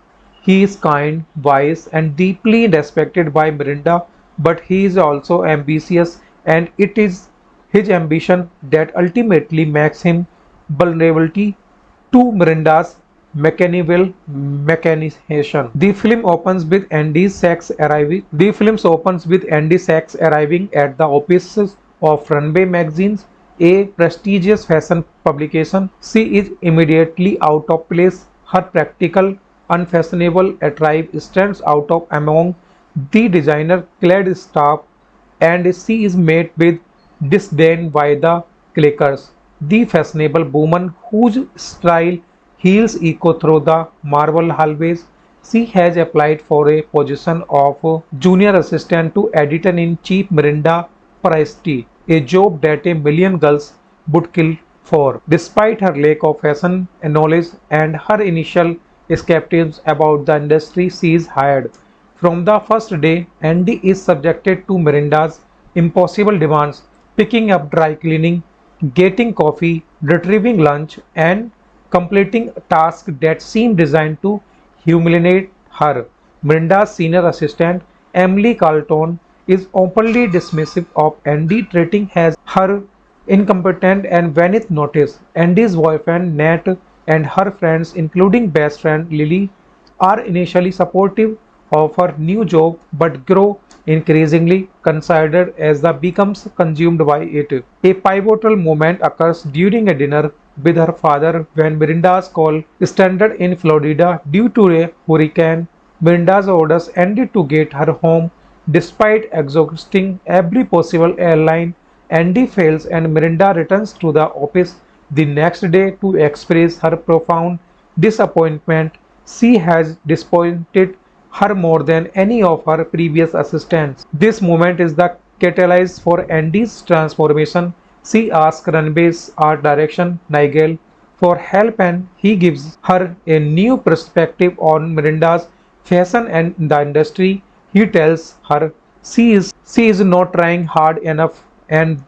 He is kind, wise, and deeply respected by Miranda, but he is also ambitious, and it is his ambition that ultimately makes him vulnerable to Miranda's mechanical mechanization. The film opens with Andy Sachs arriving at the offices of Runway Magazines, a prestigious fashion publication. She is immediately out of place. Her practical, unfashionable attire stands out of among the designer-clad staff, and she is met with disdain by the clickers. The fashionable woman whose style heels echo through the marble hallways. She has applied for a position of junior assistant to editor-in-chief Miranda Presti. a job that a million girls would kill for. Despite her lack of fashion knowledge and her initial skepticism about the industry she is hired. From the first day, Andy is subjected to Miranda's impossible demands, picking up dry cleaning, getting coffee, retrieving lunch, and completing tasks that seem designed to humiliate her. Miranda's senior assistant, Emily Carlton, is openly dismissive of Andy, treating as her incompetent and beneath notice. Andy's boyfriend Nat and her friends, including best friend Lily, are initially supportive of her new job but grow increasingly considered as the becomes consumed by it. A pivotal moment occurs during a dinner with her father when Miranda's call stranded in Florida due to a hurricane. Miranda's orders ended to get her home despite exhausting every possible airline. Andy fails and Miranda returns to the office the next day to express her profound disappointment. She has disappointed her more than any of her previous assistants. This moment is the catalyst for Andy's transformation. She asks Ranveer's art direction, Nigel, for help and he gives her a new perspective on Miranda's fashion and the industry. He tells her she is not trying hard enough and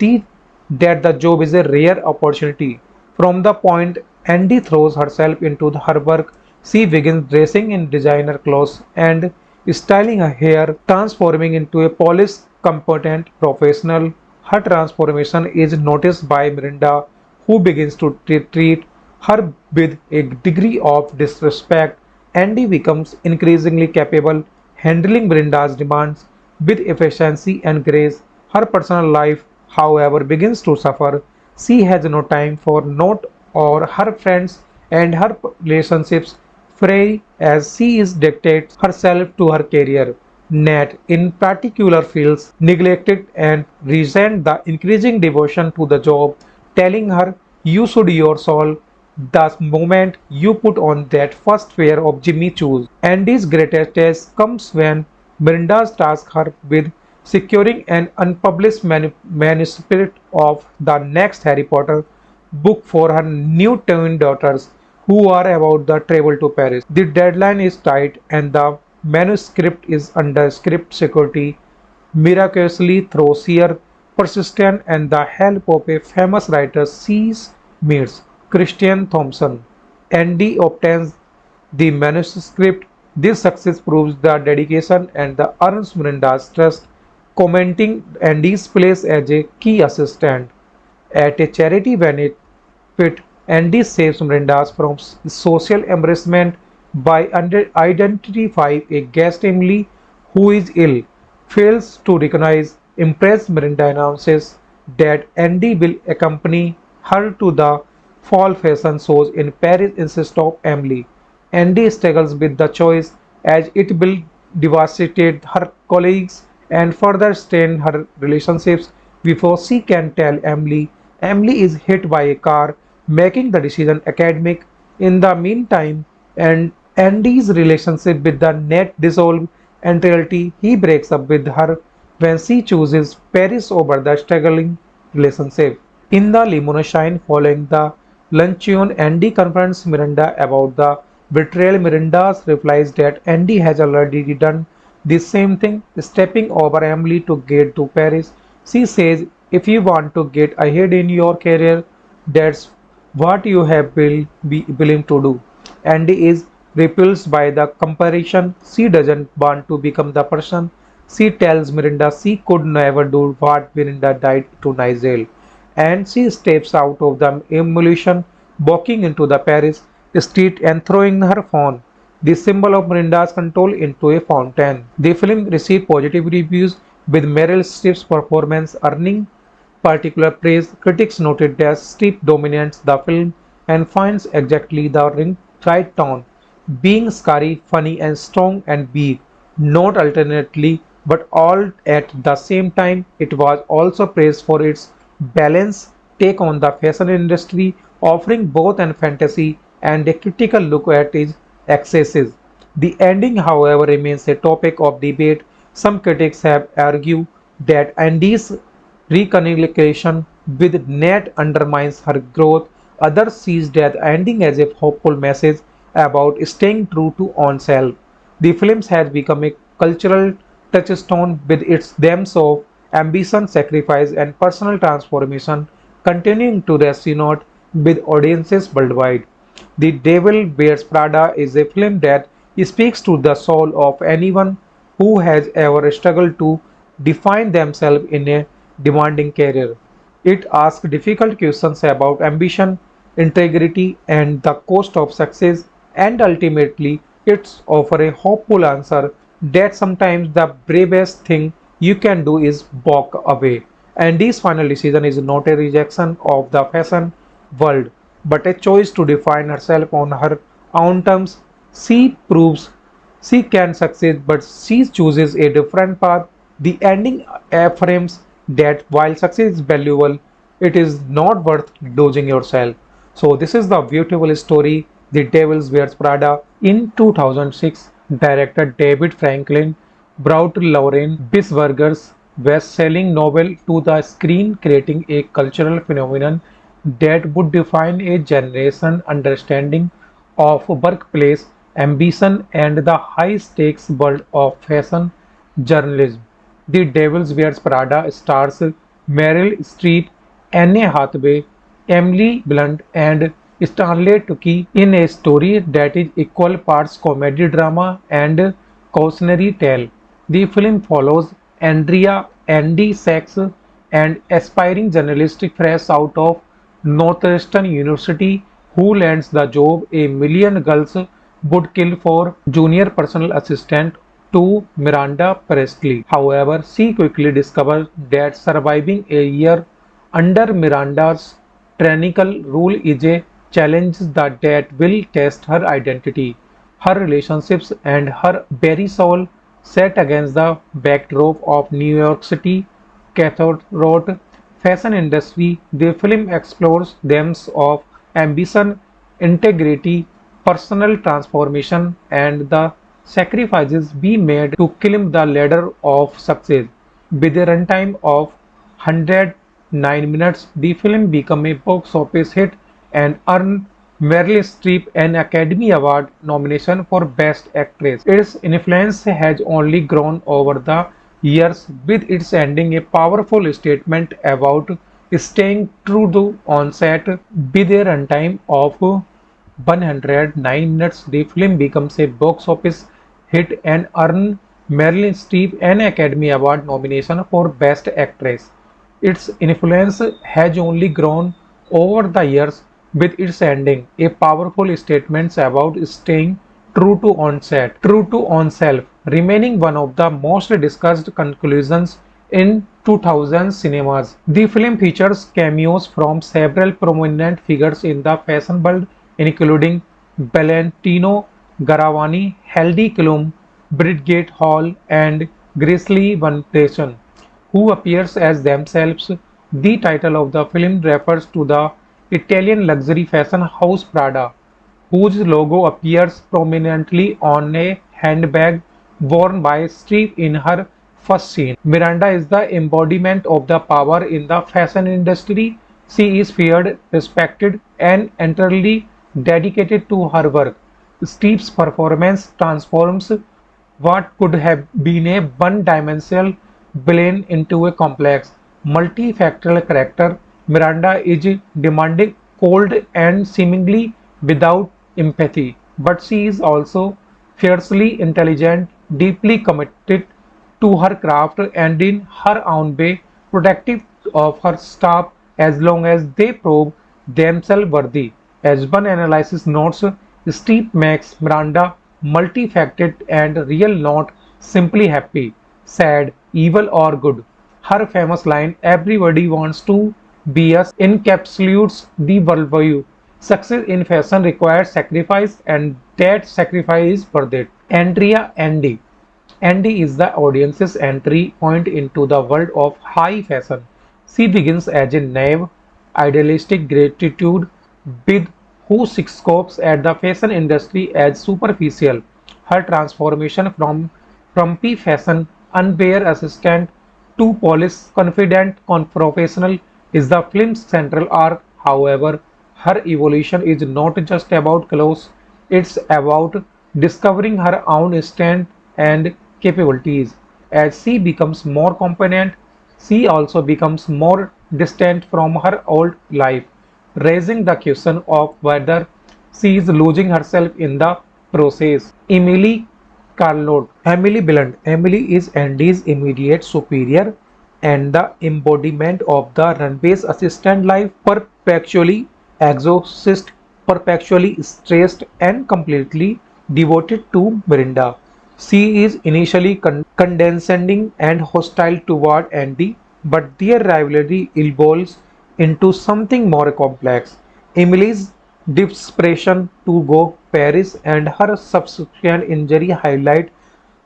that the job is a rare opportunity. From the point Andy throws herself into her work, she begins dressing in designer clothes and styling her hair, transforming into a polished, competent professional. Her transformation is noticed by Miranda, who begins to treat her with a degree of disrespect. Andy becomes increasingly capable, handling Miranda's demands with efficiency and grace. Her personal life, however, begins to suffer. She has no time for Note or her friends, and her relationships fray as she is dictates herself to her career. Nat, in particular, feels neglected and resents the increasing devotion to the job, telling her, "You should your soul the moment you put on that first pair of Jimmy shoes." Andy's greatest test comes when Miranda's tasks her with securing an unpublished manuscript of the next Harry Potter book for her new twin daughters who are about to travel to Paris. The deadline is tight and the manuscript is under script security. Miraculously, through sheer persistence and the help of a famous writer she meets, Christian Thompson, Andy obtains the manuscript. This success proves the dedication and the earns Miranda's trust, commenting Andy's place as a key assistant at a charity benefit. Andy saves Miranda's from social embarrassment by identifying a guest Emily who is ill. Fails to recognize, impressed Miranda announces that Andy will accompany her to the fall fashion shows in Paris instead of Emily. Andy struggles with the choice as it will devastate her colleagues and further strain her relationships before she can tell Emily. Emily is hit by a car, making the decision academic. In the meantime, and Andy's relationship with the net dissolve entirely. He breaks up with her when she chooses Paris over the struggling relationship. In the limousine following the luncheon, Andy confronts Miranda about the betrayal. Miranda replies that Andy has already done the same thing, stepping over Emily to get to Paris. She says, "If you want to get ahead in your career, that's what you have will be willing to do." Andy is repulsed by the comparison. She doesn't want to become the person. She tells Miranda she could never do what Miranda did to Nigel, and she steps out of the emulation, walking into the Paris street and throwing her phone, the symbol of Miranda's control, into a fountain. The film received positive reviews, with Meryl Streep's performance earning particular praise. Critics noted that Streep dominates the film and finds exactly the right tone, being scary, funny, and strong and big, not alternately, but all at the same time. It was also praised for its balanced take on the fashion industry, offering both an fantasy and a critical look at its excesses. The ending, however, remains a topic of debate. Some critics have argued that Andy's reconciliation with Nat undermines her growth. Others sees death ending as a hopeful message about staying true to oneself. The film has become a cultural touchstone with its themes of ambition, sacrifice, and personal transformation, continuing to resonate with audiences worldwide. The Devil Wears Prada is a film that speaks to the soul of anyone who has ever struggled to define themselves in a demanding career. It asks difficult questions about ambition, integrity, and the cost of success, and ultimately, it's offer a hopeful answer that sometimes the bravest thing you can do is walk away. Andy's final decision is not a rejection of the fashion world, but a choice to define herself on her own terms. She proves she can succeed, but she chooses a different path. The ending affirms that while success is valuable, it is not worth losing yourself. So, this is the beautiful story, The Devil Wears Prada. In 2006, director David Franklin brought Lauren Bisberger's best-selling novel to the screen, creating a cultural phenomenon that would define a generation understanding of workplace ambition and the high-stakes world of fashion journalism. The Devil Wears Prada stars Meryl Streep, Anne Hathaway, Emily Blunt, and Stanley Tucci in a story that is equal parts comedy drama and cautionary tale. The film follows Andrea Andy Sachs, an aspiring journalist fresh out of Northwestern University who lands the job a million girls would kill for junior personal assistant to Miranda Presley. However, she quickly discovers that surviving a year under Miranda's tyrannical rule is a challenge that will test her identity, her relationships, and her very soul set against the backdrop of New York City cutthroat fashion industry. The film explores themes of ambition, integrity, personal transformation, and the sacrifices we made to climb the ladder of success. With a runtime of 109 minutes, the film became a box office hit and earned Meryl Streep an Academy Award nomination for Best Actress. Its influence has only grown over the years, with its ending a powerful statement about staying true to on set. With a runtime of 109 minutes, the film becomes a box office hit and earned Meryl Streep an Academy Award nomination for Best Actress. Its influence has only grown over the years, with its ending a powerful statement about staying true to onset, true to oneself, remaining one of the most discussed conclusions in 2000 cinemas. The film features cameos from several prominent figures in the fashion world, including Valentino Garavani, Heidi Klum, Bridget Hall, and Grizzly Van Dessen, who appears as themselves. The title of the film refers to the Italian luxury fashion house Prada, whose logo appears prominently on a handbag worn by Streep in her first scene. Miranda is the embodiment of the power in the fashion industry. She is feared, respected, and entirely dedicated to her work. Streep's performance transforms what could have been a one-dimensional villain into a complex, multifactorial character. Miranda is demanding, cold, and seemingly without empathy, but she is also fiercely intelligent, deeply committed to her craft, and in her own way protective of her staff as long as they prove themselves worthy. As one analysis notes, Steve makes Miranda multifaceted and real, not simply happy, sad, evil, or good. Her famous line, "Everybody wants to be us," encapsulates the worldview. Success in fashion requires sacrifice, and that sacrifice is worth it. Andrea Andy. Andy is the audience's entry point into the world of high fashion. She begins as a naive, idealistic gratitude with who scopes at the fashion industry as superficial. Her transformation from frumpy fashion unaware assistant to polish confident professional is the film's central arc. However, her evolution is not just about clothes, it's about discovering her own strength and capabilities. As she becomes more competent, she also becomes more distant from her old life, raising the question of whether she is losing herself in the process. Emily Blunt. Emily is Andy's immediate superior and the embodiment of the runway's assistant life, perpetually exhausted, perpetually stressed, and completely devoted to Miranda. She is initially condescending and hostile toward Andy, but their rivalry evolves into something more complex. Emily's desperation to go Paris and her subsequent injury highlight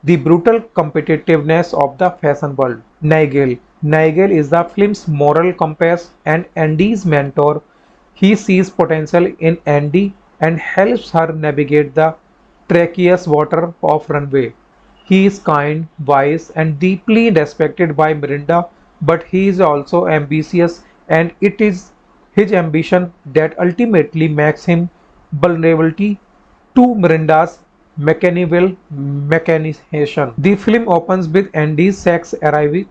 the brutal competitiveness of the fashion world. Nigel is the film's moral compass and Andy's mentor. He sees potential in Andy and helps her navigate the treacherous water of runway. He is kind, wise, and deeply respected by Miranda, but he is also ambitious, and it is his ambition that ultimately makes him vulnerable to Miranda's mechanical mechanization. The film opens with Andy Sachs arriving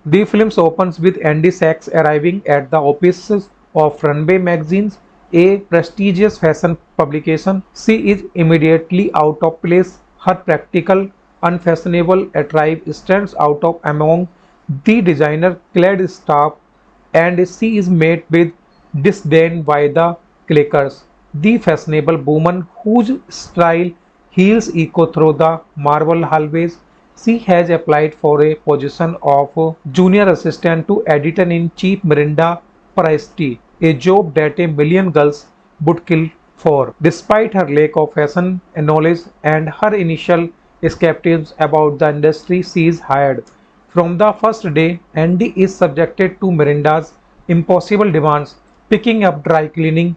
at the offices of Runway Magazines, a prestigious fashion publication. She is immediately out of place. Her practical, unfashionable attire stands out of among the designer-clad staff, and she is met with disdain by the clickers. The fashionable woman whose style heels echo through the marble hallways. She has applied for a position of junior assistant to editor-in-chief Miranda Priestley, a job that a million girls would kill for. Despite her lack of fashion knowledge and her initial skepticism about the industry, she is hired. From the first day, Andy is subjected to Miranda's impossible demands, picking up dry cleaning,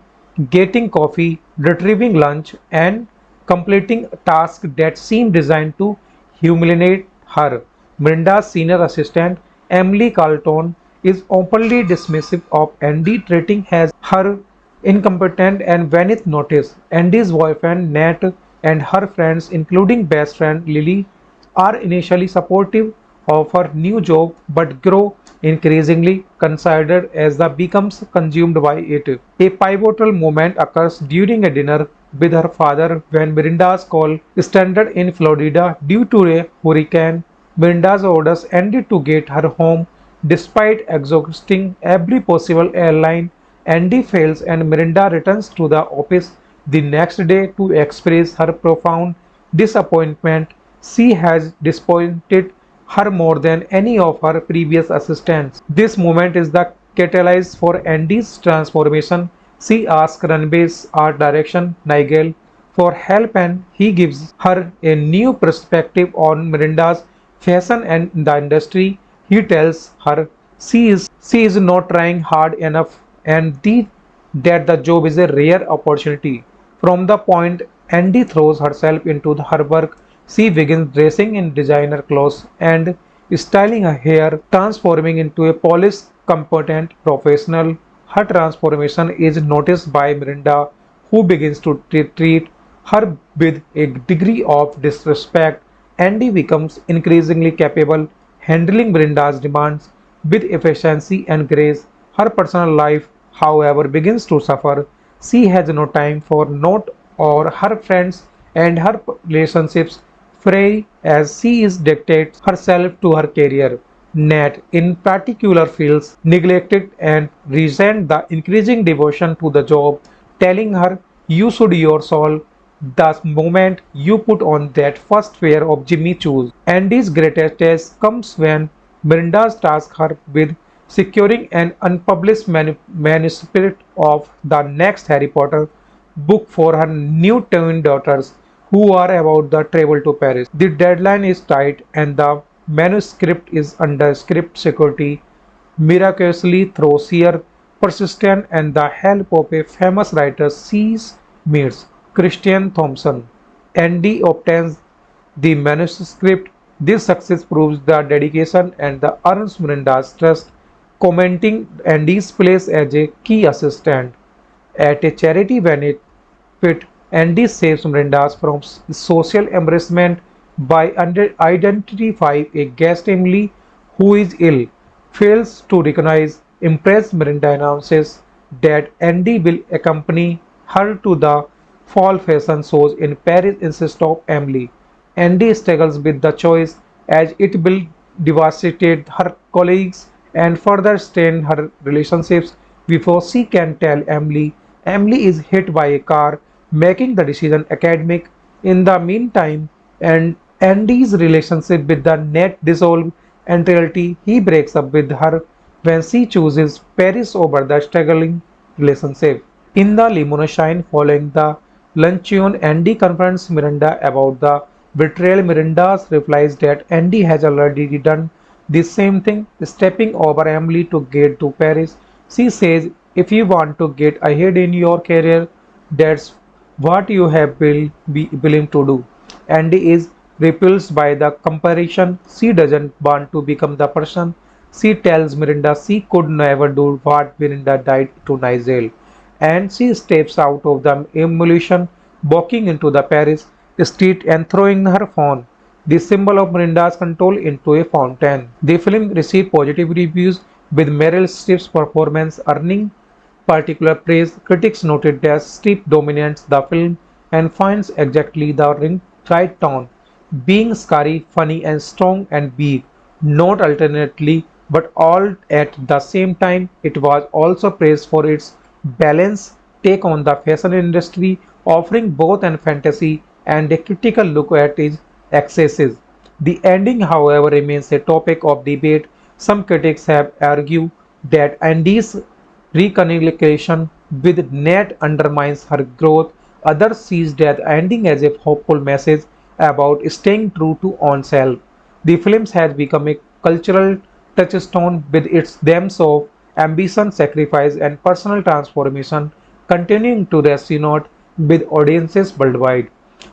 getting coffee, retrieving lunch, and completing tasks that seem designed to humiliate her. Miranda's senior assistant, Emily Carlton, is openly dismissive of Andy, treating her incompetent and beneath notice. Andy's boyfriend Nat and her friends, including best friend Lily, are initially supportive of her new job but grow increasingly concerned as the becomes consumed by it. A pivotal moment occurs during a dinner with her father when Miranda's call stranded in Florida due to a hurricane. Miranda's orders Andy to get her home despite exhausting every possible airline. Andy fails and Miranda returns to the office the next day to express her profound disappointment. She has disappointed her more than any of her previous assistants. This moment is the catalyst for Andy's transformation. She asks Runway's art direction, Nigel, for help and he gives her a new perspective on Miranda's fashion and the industry. He tells her she is not trying hard enough and that the job is a rare opportunity. From the point Andy throws herself into her work, she begins dressing in designer clothes and styling her hair, transforming into a polished, competent professional. Her transformation is noticed by Miranda, who begins to treat her with a degree of disrespect. Andy becomes increasingly capable, handling Miranda's demands with efficiency and grace. Her personal life, however, begins to suffer. She has no time for Not or her friends, and her relationships fray as she is dictates herself to her career. Nat, in particular, feels neglected and resents the increasing devotion to the job, telling her, "You should your soul the moment you put on that first pair of Jimmy shoes." Andy's greatest test comes when Miranda tasks her with securing an unpublished manuscript of the next Harry Potter book for her new twin daughters who are about to travel to Paris. The deadline is tight and the manuscript is under strict security. Miraculously, through sheer persistence and the help of a famous writer she meets, Christian Thompson, Andy obtains the manuscript. This success proves the dedication and the earns Miranda's trust, commenting Andy's place as a key assistant. At a charity benefit, Andy saves Miranda from social embarrassment by identifying a guest Emily who is ill, fails to recognize, impressed Miranda announces that Andy will accompany her to the fall fashion shows in Paris instead of Emily. Andy struggles with the choice as it will devastate her colleagues and further strain her relationships before she can tell Emily. Emily is hit by a car, making the decision academic. In the meantime, and Andy's relationship with the net dissolve entirely. He breaks up with her when she chooses Paris over the struggling relationship. In the limousine following the luncheon, Andy confronts Miranda about the betrayal. Miranda replies that Andy has already done the same thing, stepping over Emily to get to Paris. She says, if you want to get ahead in your career, that's what you have be willing to do. Andy is repulsed by the comparison. She doesn't want to become the person. She tells Miranda she could never do what Miranda did to Nigel, and she steps out of the emulation, walking into the Paris street and throwing her phone, the symbol of Miranda's control, into a fountain. The film received positive reviews, with Meryl Streep's performance earning particular praise. Critics noted that Streep dominates the film and finds exactly the right tone, being scary, funny, and strong and big, not alternately, but all at the same time. It was also praised for its balanced take on the fashion industry, offering both an fantasy and a critical look at its excesses. The ending, however, remains a topic of debate. Some critics have argued that Andy's reconciliation with Ned undermines her growth. Others see that ending as a hopeful message about staying true to oneself. The film has become a cultural touchstone with its themes of ambition, sacrifice, and personal transformation, continuing to resonate with audiences worldwide.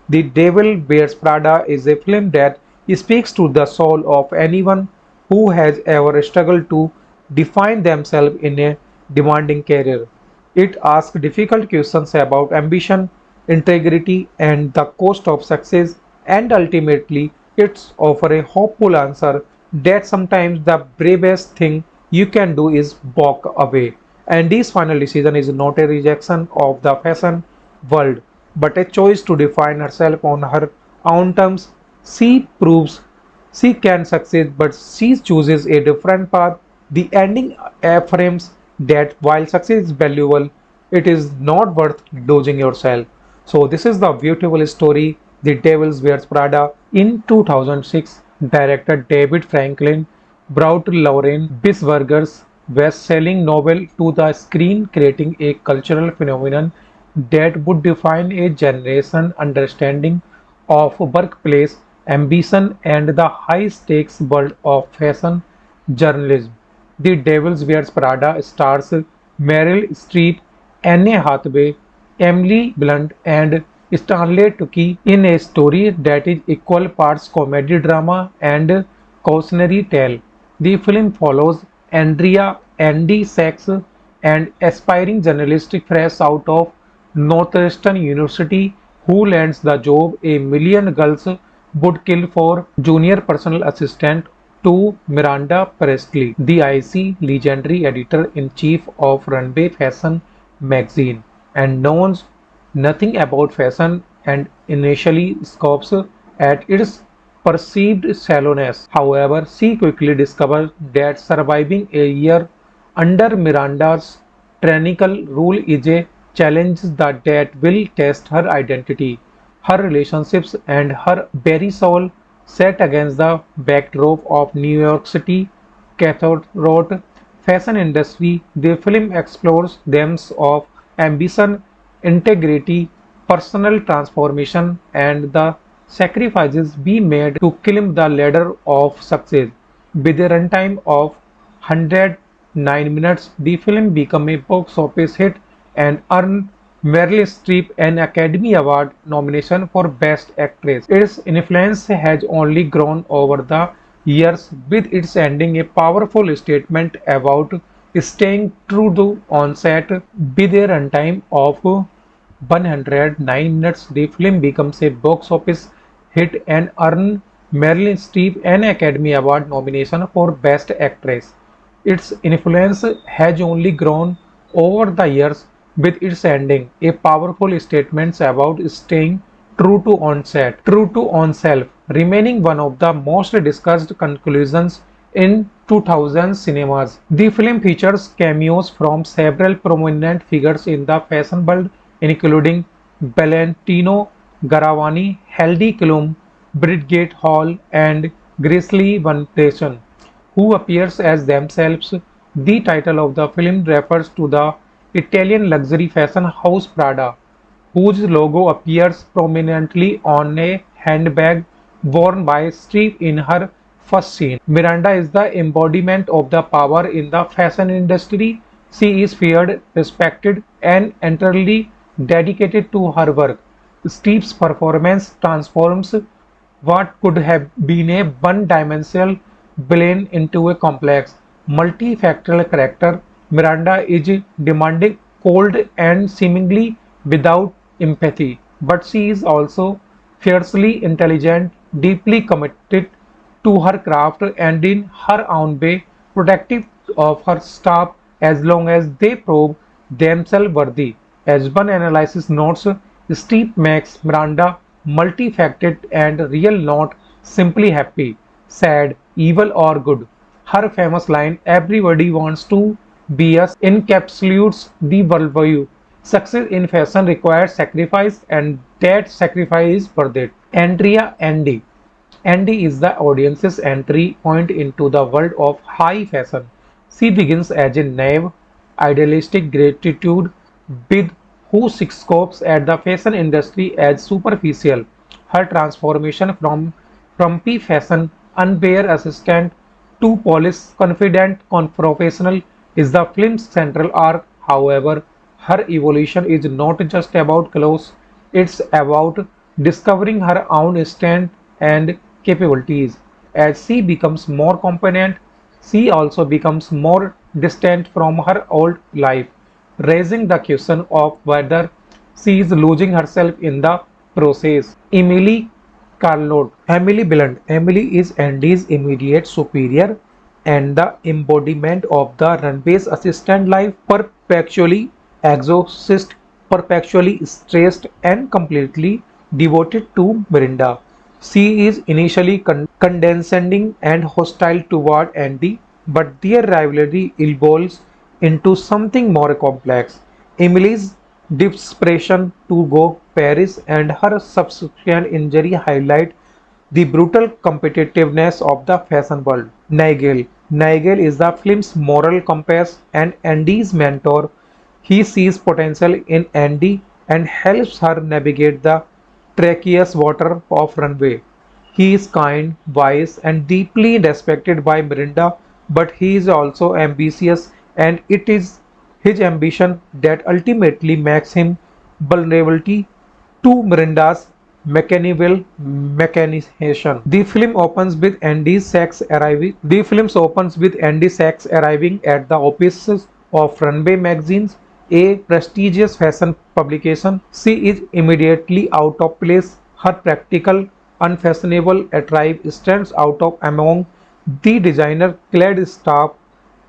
The Devil Wears Prada is a film that speaks to the soul of anyone who has ever struggled to define themselves in a demanding career. It asks difficult questions about ambition, integrity, and the cost of success, and ultimately, it's offers a hopeful answer that sometimes the bravest thing you can do is walk away. And this final decision is not a rejection of the fashion world, but a choice to define herself on her own terms. She proves she can succeed, but she chooses a different path. The ending affirms that while success is valuable, it is not worth losing yourself. So, this is the beautiful story, The Devil Wears Prada. In 2006, director David Franklin brought Lauren Bisberger's best-selling novel to the screen, creating a cultural phenomenon that would define a generation understanding of workplace ambition and the high-stakes world of fashion journalism. The Devil Wears Prada stars Meryl Streep, Anne Hathaway, Emily Blunt, and Stanley Tucci in a story that is equal parts comedy drama and cautionary tale. The film follows Andrea Andy Sachs, an aspiring journalist fresh out of Northwestern University who lands the job a million girls would kill for, junior personal assistant to Miranda Presley, the icy legendary editor-in-chief of Runway Fashion magazine, and knows nothing about fashion and initially scoffs at its perceived shallowness. However, she quickly discovers that surviving a year under Miranda's tyrannical rule is a challenge that will test her identity, her relationships, and her very soul, set against the backdrop of New York City cutthroat fashion industry. The film explores themes of ambition, integrity, personal transformation, and the sacrifices we made to climb the ladder of success. With a runtime of 109 minutes, the film became a box office hit and earned Meryl Streep an Academy Award nomination for Best Actress. Its influence has only grown over the years, with its ending a powerful statement about staying true to on-set. With a runtime of 109 minutes, the film becomes a box office hit and earned Meryl Streep an Academy Award nomination for Best Actress. Its influence has only grown over the years, with its ending a powerful statement about staying true to oneself, remaining one of the most discussed conclusions in 2000 cinemas. The film features cameos from several prominent figures in the fashion world, including Valentino Garavani, Heidi Klum, Bridget Hall, and Grizzly Van Patten, who appears as themselves. The title of the film refers to the Italian luxury fashion house Prada, whose logo appears prominently on a handbag worn by Streep in her first scene. Miranda is the embodiment of the power in the fashion industry. She is feared, respected, and entirely dedicated to her work. Streep's performance transforms what could have been a one-dimensional villain into a complex, multifactorial character. Miranda is demanding, cold, and seemingly without empathy, but she is also fiercely intelligent, deeply committed to her craft, and in her own way protective of her staff as long as they prove themselves worthy. As one analysis notes, Steep makes Miranda multifaceted and real, not simply happy, sad, evil, or good. Her famous line, "Everybody wants to be us," encapsulates the worldview. Success in fashion requires sacrifice, and that sacrifice is worth it. Andrea Andy. Andy is the audience's entry point into the world of high fashion. She begins as a naive, idealistic gratitude with who scopes at the fashion industry as superficial. Her transformation from frumpy fashion unaware assistant to polished, confident professional is the film's central arc. However, her evolution is not just about clothes, it's about discovering her own strength and capabilities. As she becomes more competent, she also becomes more distant from her old life, raising the question of whether she is losing herself in the process. Emily Blunt. Emily is Andy's immediate superior and the embodiment of the runway's assistant life, perpetually exhausted, perpetually stressed, and completely devoted to Miranda. She is initially condescending and hostile toward Andy, but their rivalry evolves into something more complex. Emily's desperation to go Paris and her subsequent injury highlight the brutal competitiveness of the fashion world. Nigel. Nigel is the film's moral compass and Andy's mentor. He sees potential in Andy and helps her navigate the treacherous water of runway. He is kind, wise, and deeply respected by Miranda, but he is also ambitious, and it is his ambition that ultimately makes him vulnerable to Miranda's mechanical mechanization. The film opens with Andy Sachs arriving at the offices of Runway Magazines, a prestigious fashion publication. She is immediately out of place. Her practical, unfashionable attire stands out of among the designer-clad staff,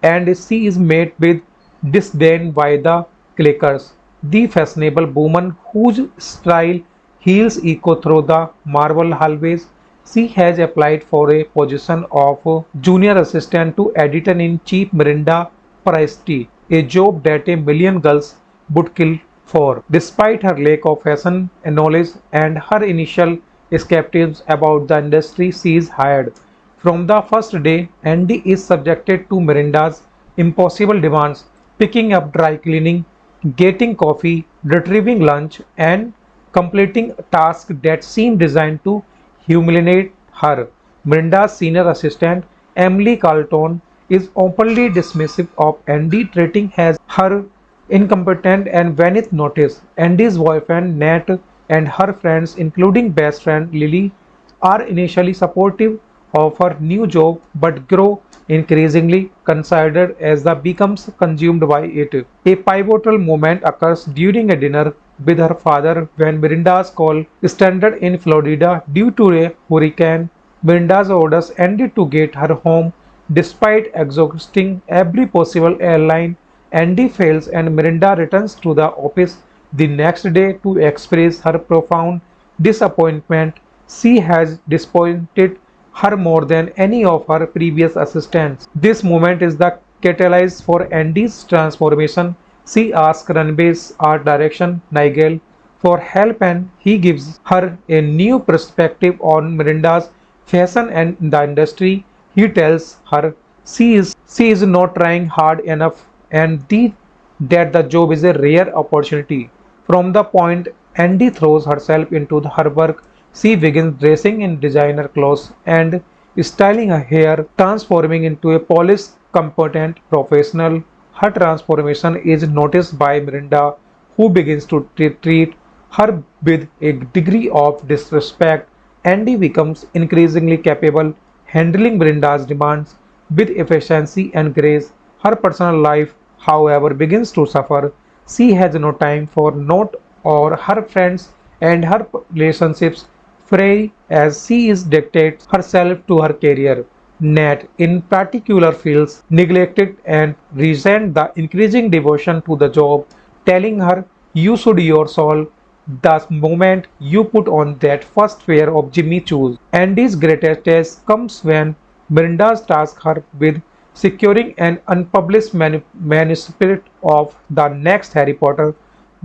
and she is met with disdain by the clickers. The fashionable woman whose style heels echo through the marble hallways. She has applied for a position of junior assistant to editor-in-chief Miranda Presti, a job that a million girls would kill for. Despite her lack of fashion knowledge and her initial skepticism about the industry, she is hired. From the first day, Andy is subjected to Miranda's impossible demands, picking up dry cleaning, getting coffee, retrieving lunch, and completing tasks that seem designed to humiliate her. Miranda's senior assistant, Emily Carlton, is openly dismissive of Andy, treating as her incompetent and beneath notice. Andy's boyfriend Nat and her friends, including best friend Lily, are initially supportive of her new job but grow increasingly concerned as the becomes consumed by it. A pivotal moment occurs during a dinner with her father when Miranda's call stranded in Florida due to a hurricane. Miranda's orders Andy to get her home despite exhausting every possible airline. Andy fails and Miranda returns to the office the next day to express her profound disappointment. She has disappointed her more than any of her previous assistants. This moment is the catalyst for Andy's transformation. She asks Ranveer's art direction, Nigel, for help and he gives her a new perspective on Miranda's fashion and the industry. He tells her she is not trying hard enough and that the job is a rare opportunity. From the point Andy throws herself into her work, she begins dressing in designer clothes and styling her hair, transforming into a polished, competent professional. Her transformation is noticed by Miranda, who begins to treat her with a degree of disrespect. Andy becomes increasingly capable, handling Miranda's demands with efficiency and grace. Her personal life, however, begins to suffer. She has no time for Not or her friends and her relationships fray as she is dictates herself to her career. Nat, in particular, feels neglected and resents the increasing devotion to the job, telling her, "You should your soul the moment you put on that first pair of Jimmy shoes." Andy's greatest test comes when Miranda tasks her with securing an unpublished manuscript of the next Harry Potter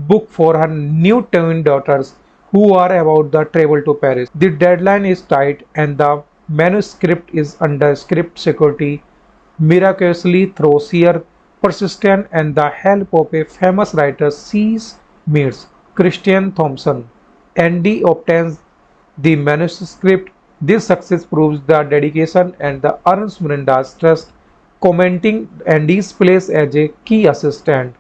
book for her new twin daughters who are about to travel to Paris. The deadline is tight and the manuscript is under strict security. Miraculously, through sheer persistence and the help of a famous writer she meets, Christian Thompson, Andy obtains the manuscript. This success proves the dedication and the earns Miranda's trust, commenting Andy's place as a key assistant.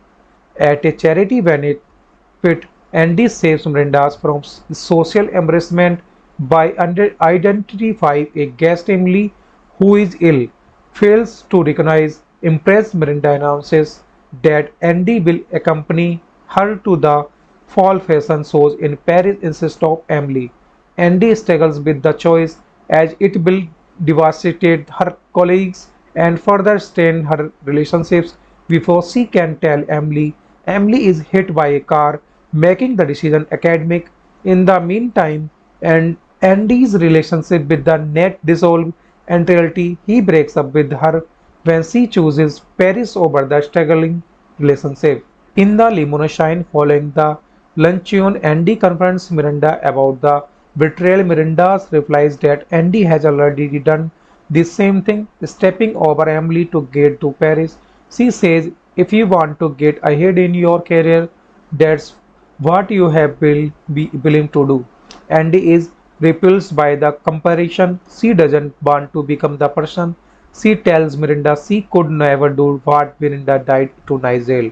At a charity benefit, Andy saves Miranda from social embarrassment by identifying a guest Emily who is ill. Fails to recognize, impressed Miranda announces that Andy will accompany her to the fall fashion shows in Paris instead of Emily. Andy struggles with the choice as it will devastate her colleagues and further strain her relationships before she can tell Emily. Emily is hit by a car, making the decision academic. In the meantime, and Andy's relationship with the net dissolves entirely. He breaks up with her when she chooses Paris over the struggling relationship. In the limousine following the luncheon, Andy confronts Miranda about the betrayal. Miranda replies that Andy has already done the same thing, stepping over Emily to get to Paris. She says, "If you want to get ahead in your career, that's what you have be willing to do." Andy is repulsed by the comparison. She doesn't want to become the person. She tells Miranda she could never do what Miranda did to Nigel,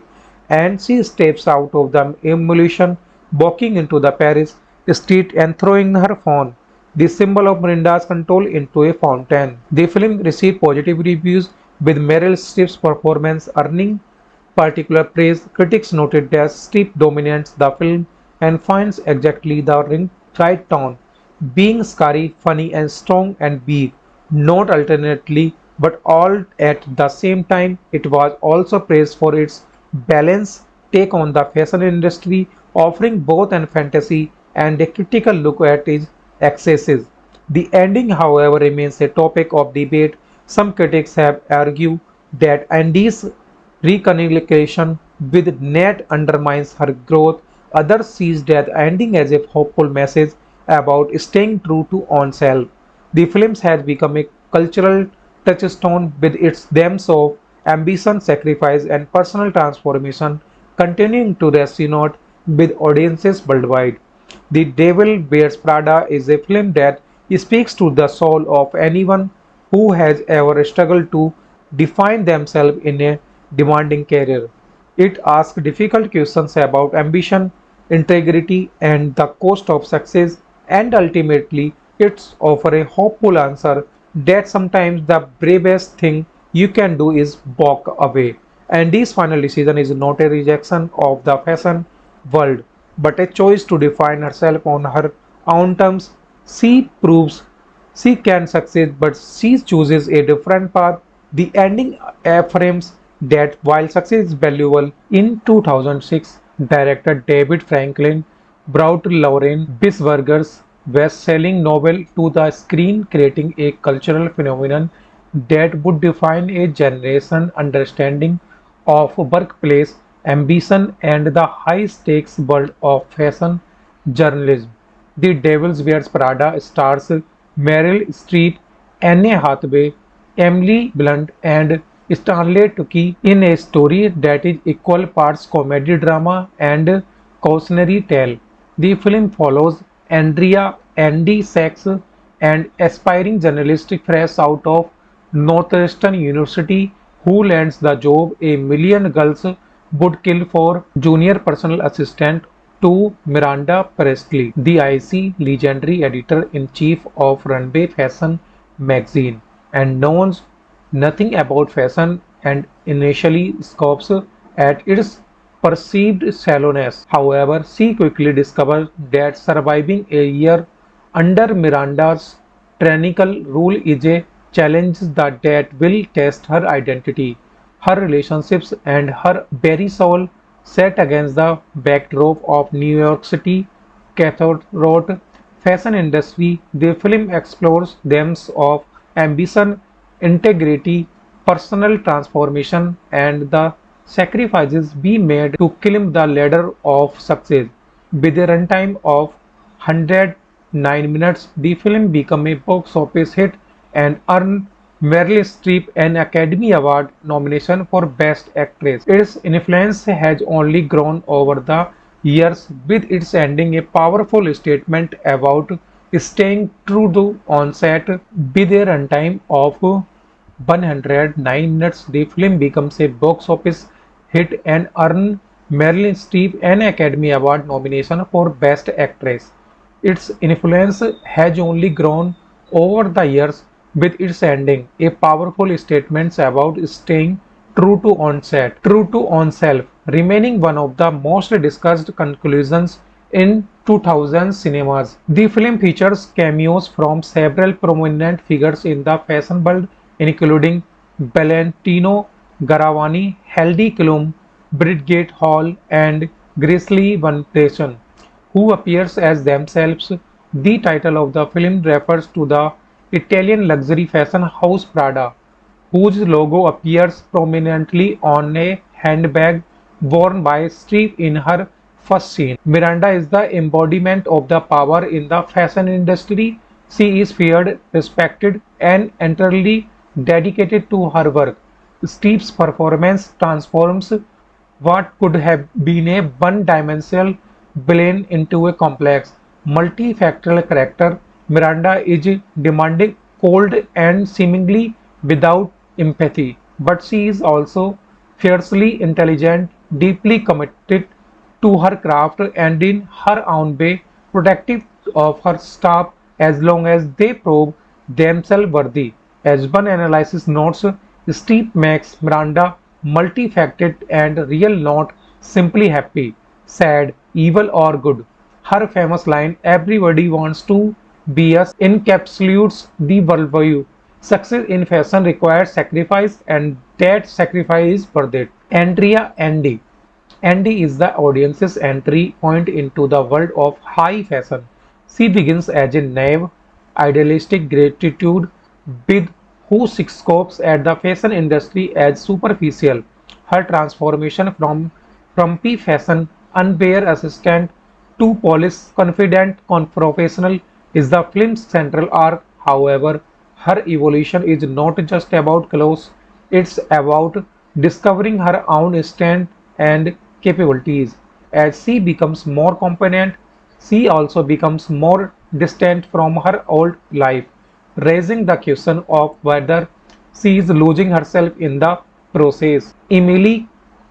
and she steps out of the emulation, walking into the Paris street and throwing her phone, the symbol of Miranda's control, into a fountain. The film received positive reviews, with Meryl Streep's performance earning particular praise. Critics noted that Streep dominates the film and finds exactly the right tone, being scary, funny, and strong and big, not alternately, but all at the same time. It was also praised for its balanced take on the fashion industry, offering both an fantasy and a critical look at its excesses. The ending, however, remains a topic of debate. Some critics have argued that Andy's reconciliation with Nat undermines her growth. Others see that ending as a hopeful message about staying true to oneself. The film has become a cultural touchstone with its themes of ambition, sacrifice, and personal transformation, continuing to resonate with audiences worldwide. The Devil Wears Prada is a film that speaks to the soul of anyone who has ever struggled to define themselves in a demanding career. It asks difficult questions about ambition, integrity, and the cost of success, and ultimately, it's offer a hopeful answer that sometimes the bravest thing you can do is walk away. And this final decision is not a rejection of the fashion world, but a choice to define herself on her own terms. She proves she can succeed, but she chooses a different path. The ending affirms that while success is valuable, in 2006, director David Franklin brought Lauren Bisberger's best-selling novel to the screen, creating a cultural phenomenon that would define a generation understanding of workplace ambition and the high-stakes world of fashion journalism. The Devil Wears Prada stars Meryl Streep, Anne Hathaway, Emily Blunt, and Stanley Tucci in a story that is equal parts comedy drama and cautionary tale. The film follows Andrea Andy Sachs, an aspiring journalist fresh out of Northwestern University who lands the job a million girls would kill for junior personal assistant to Miranda Presley, the icy legendary editor-in-chief of Runway Fashion magazine, and knows nothing about fashion and initially scoffs at its perceived shallowness. However, she quickly discovers that surviving a year under Miranda's tyrannical rule is a challenge that will test her identity, her relationships, and her very soul, set against the backdrop of New York City cutthroat fashion industry. The film explores themes of ambition, integrity, personal transformation, and the sacrifices we made to climb the ladder of success. With a runtime of 109 minutes, the film became a box office hit and earned Meryl Streep an Academy Award nomination for Best Actress. Its influence has only grown over the years, with its ending a powerful statement about staying true to on-set. With a runtime of 109 minutes, the film becomes a box office hit and earned Meryl Streep an Academy Award nomination for Best Actress. Its influence has only grown over the years, with its ending a powerful statement about staying true to onset, true to oneself, remaining one of the most discussed conclusions in 2000 cinemas. The film features cameos from several prominent figures in the fashion world, including Valentino Garavani, Heidi Klum, Bridget Hall, and Grizzly Van Dessen, who appears as themselves. The title of the film refers to the Italian luxury fashion house Prada, whose logo appears prominently on a handbag worn by Streep in her first scene. Miranda is the embodiment of the power in the fashion industry. She is feared, respected, and entirely dedicated to her work. Streep's performance transforms what could have been a one-dimensional villain into a complex, multifactorial character. Miranda is demanding, cold, and seemingly without empathy, but she is also fiercely intelligent, deeply committed to her craft, and in her own way protective of her staff as long as they prove themselves worthy. As one analysis notes, Steve makes Miranda multifaceted and real, not simply happy, sad, evil, or good. Her famous line, "Everybody wants to be us," encapsulates the worldview. Success in fashion requires sacrifice, and that sacrifice is worth it. Andrea Andy. Andy is the audience's entry point into the world of high fashion. She begins as a naive, idealistic gratitude with who scopes at the fashion industry as superficial. Her transformation from frumpy fashion unaware assistant to polished, confident professional is the film's central arc. However, her evolution is not just about clothes, it's about discovering her own strength and capabilities. As she becomes more competent, she also becomes more distant from her old life, raising the question of whether she is losing herself in the process. Emily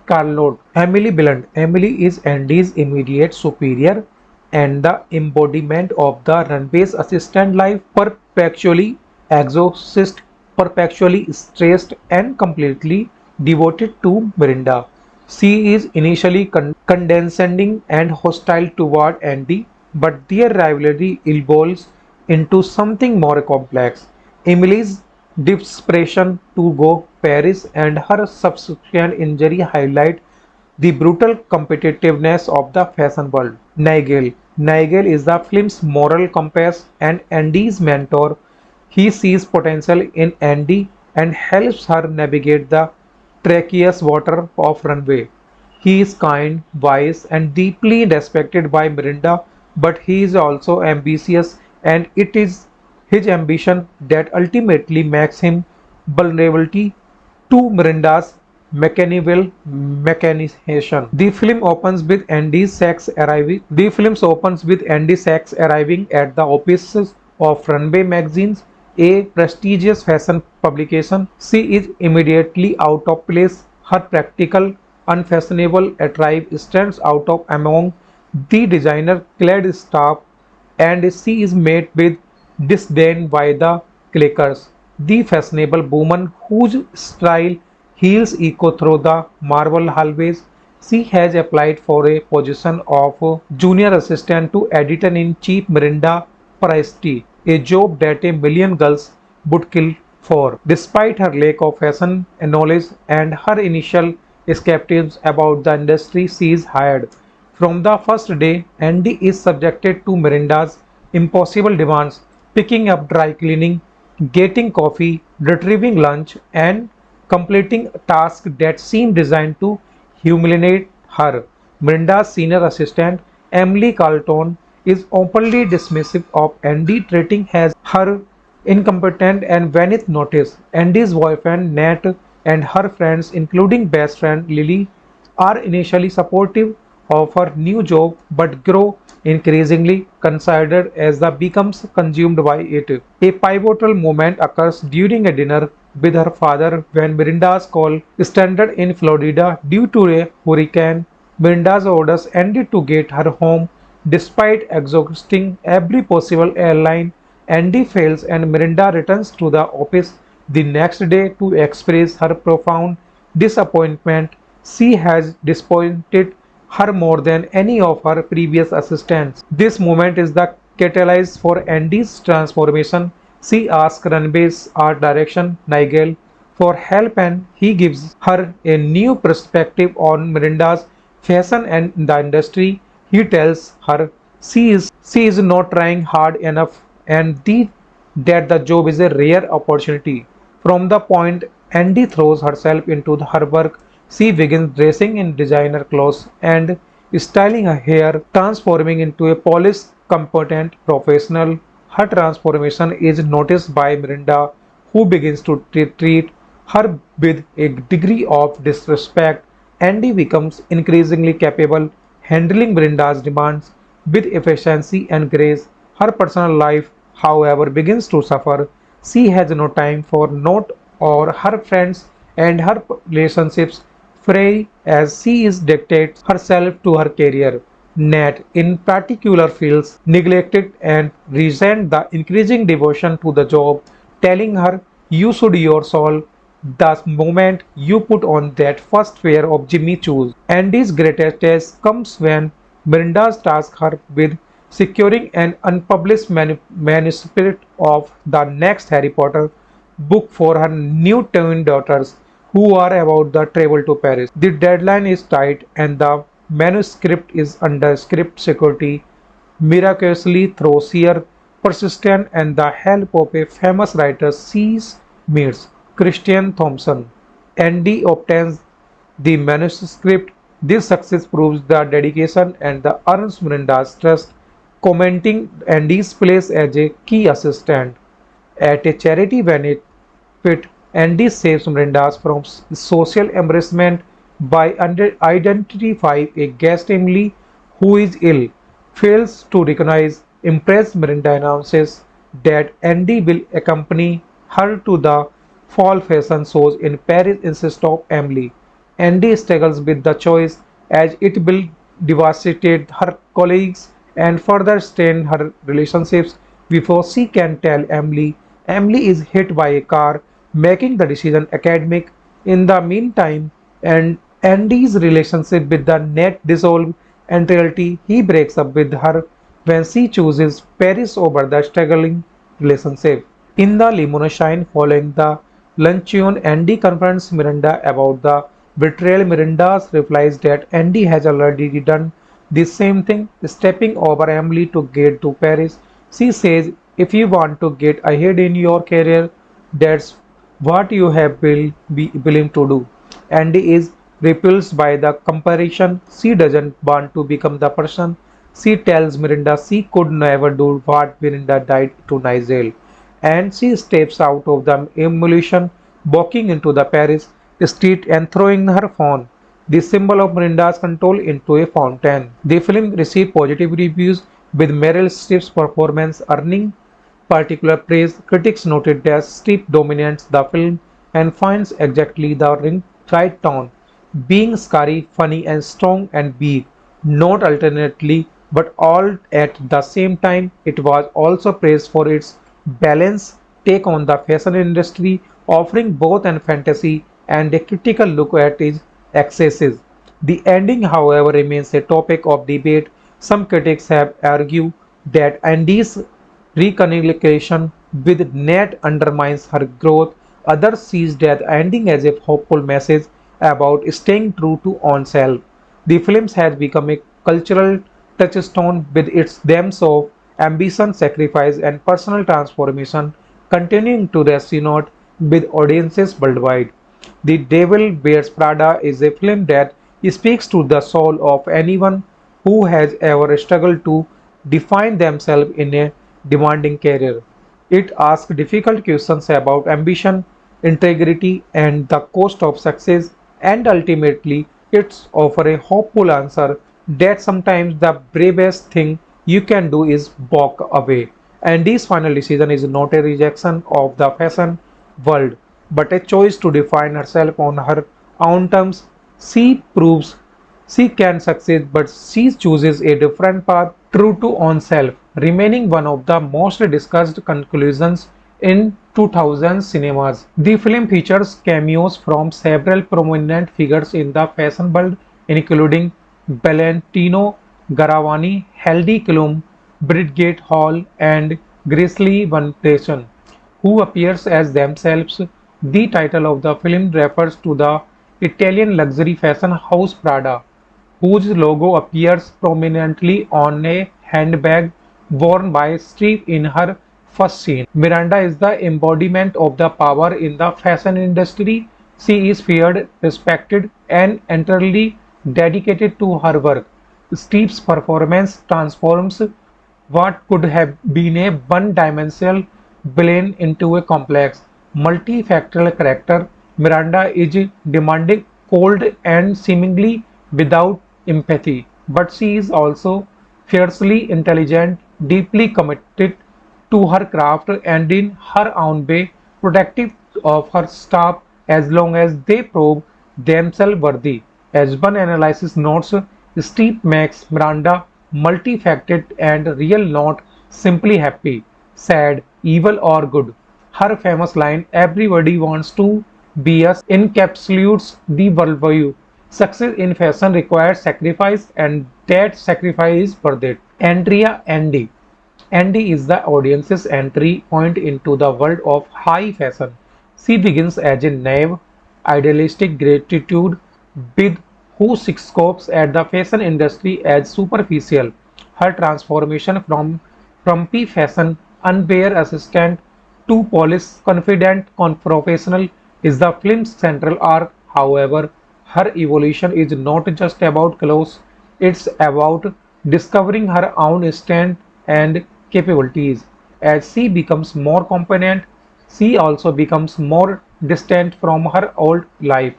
Carlot, Emily Blunt. Emily is Andy's immediate superior and the embodiment of the runway's assistant life, perpetually exhausted, perpetually stressed, and completely devoted to Miranda. She is initially condescending and hostile toward Andy, but their rivalry evolves into something more complex. Emily's desperation to go Paris and her subsequent injury highlight the brutal competitiveness of the fashion world. Nigel. Nigel is the film's moral compass and Andy's mentor. He sees potential in Andy and helps her navigate the treacherous water of runway. He is kind, wise, and deeply respected by Miranda, but he is also ambitious, and it is his ambition that ultimately makes him vulnerable to Miranda's mechanical mechanization. The film opens with Andy Sachs arriving at the offices of Runway Magazines, a prestigious fashion publication. She is immediately out of place. Her practical, unfashionable attire stands out of among the designer-clad staff, and she is met with disdain by the clickers. The fashionable woman whose style heels echo through the marble hallways. She has applied for a position of junior assistant to editor-in-chief Miranda Priestley, a job that a million girls would kill for. Despite her lack of fashion knowledge and her initial skepticism about the industry she is hired. From the first day, Andy is subjected to Miranda's impossible demands, picking up dry cleaning, getting coffee, retrieving lunch, and completing tasks that seem designed to humiliate her. Miranda's senior assistant, Emily Carlton, is openly dismissive of Andy, treating her incompetent and beneath notice. Andy's boyfriend Nat and her friends, including best friend Lily, are initially supportive of her new job but grow increasingly concerned as the becomes consumed by it. A pivotal moment occurs during a dinner with her father when Miranda's call stranded in Florida due to a hurricane. Miranda's orders Andy to get her home despite exhausting every possible airline. Andy fails and Miranda returns to the office the next day to express her profound disappointment. She has disappointed her more than any of her previous assistants. This moment is the catalyst for Andy's transformation. She asks Runway's art direction, Nigel, for help and he gives her a new perspective on Miranda's fashion and the industry. He tells her she is not trying hard enough and that the job is a rare opportunity. From the point Andy throws herself into her work, she begins dressing in designer clothes and styling her hair, transforming into a polished, competent professional. Her transformation is noticed by Miranda, who begins to treat her with a degree of disrespect. Andy becomes increasingly capable, handling Miranda's demands with efficiency and grace. Her personal life, however, begins to suffer. She has no time for Not or her friends, and her relationships fray as she is dictates herself to her career. Nat, in particular, feels neglected and resents the increasing devotion to the job, telling her, "You should your soul the moment you put on that first pair of Jimmy shoes." Andy's greatest test comes when Miranda tasks her with securing an unpublished manuscript of the next Harry Potter book for her new twin daughters who are about to travel to Paris. The deadline is tight and the manuscript is under strict security. Miraculously, through sheer persistence and the help of a famous writer she meets, Christian Thompson, Andy obtains the manuscript. This success proves the dedication and the earns Miranda's trust, commenting Andy's place as a key assistant. At a charity benefit, Andy saves Miranda from social embarrassment by identifying a guest Emily who is ill. Fails to recognize, impressed Miranda announces that Andy will accompany her to the fall fashion shows in Paris instead of Emily. Andy struggles with the choice as it will devastate her colleagues and further strain her relationships before she can tell Emily. Emily is hit by a car, making the decision academic. In the meantime, and Andy's relationship with the net dissolve entirely. He breaks up with her when she chooses Paris over the struggling relationship. In the limousine following the luncheon, Andy confronts Miranda about the betrayal. Miranda replies that Andy has already done the same thing, stepping over Emily to get to Paris. She says, if you want to get ahead in your career, that's what you have will be willing to do. Andy is repulsed by the comparison. She doesn't want to become the person. She tells Miranda she could never do what Miranda did to Nigel, and she steps out of the emulation, walking into the Paris street and throwing her phone, the symbol of Miranda's control, into a fountain. The film received positive reviews, with Meryl Streep's performance earning particular praise. Critics noted that Streep dominates the film and finds exactly the right tone, being scary, funny, and strong and big, not alternately, but all at the same time. It was also praised for its balanced take on the fashion industry, offering both an fantasy and a critical look at its excesses. The ending, however, remains a topic of debate. Some critics have argued that Andy's reconciliation with Nat undermines her growth. Others see that ending as a hopeful message about staying true to oneself. The film has become a cultural touchstone with its themes of ambition, sacrifice, and personal transformation, continuing to resonate with audiences worldwide. The Devil Wears Prada is a film that speaks to the soul of anyone who has ever struggled to define themselves in a demanding career. It asks difficult questions about ambition, integrity, and the cost of success, and ultimately, it's offer a hopeful answer that sometimes the bravest thing you can do is walk away. And this final decision is not a rejection of the fashion world, but a choice to define herself on her own terms. She proves she can succeed, but she chooses a different path, true to oneself, remaining one of the most discussed conclusions in 2000 cinemas. The film features cameos from several prominent figures in the fashion world, including Valentino Garavani, Heidi Klum, Bridget Hall, and Grizzly Van Dessen, who appears as themselves. The title of the film refers to the Italian luxury fashion house Prada, whose logo appears prominently on a handbag worn by Streep in her first scene. Miranda is the embodiment of the power in the fashion industry. She is feared, respected, and entirely dedicated to her work. Streep's performance transforms what could have been a one-dimensional villain into a complex, multifactorial character. Miranda is demanding, cold, and seemingly without empathy, but she is also fiercely intelligent, deeply committed to her craft, and in her own way protective of her staff as long as they prove themselves worthy. As one analysis notes, Steep makes Miranda multifaceted and real, not simply happy, sad, evil, or good. Her famous line, "Everybody wants to be us," encapsulates the worldview. Success in fashion requires sacrifice, and that sacrifice is worth it. Andrea Andy. Andy is the audience's entry point into the world of high fashion. She begins as a naive, idealistic gratitude with who scopes at the fashion industry as superficial. Her transformation from frumpy fashion unaware assistant to polished, confident professional is the film's central arc. However, her evolution is not just about clothes, it's about discovering her own strength and capabilities. As she becomes more competent, she also becomes more distant from her old life,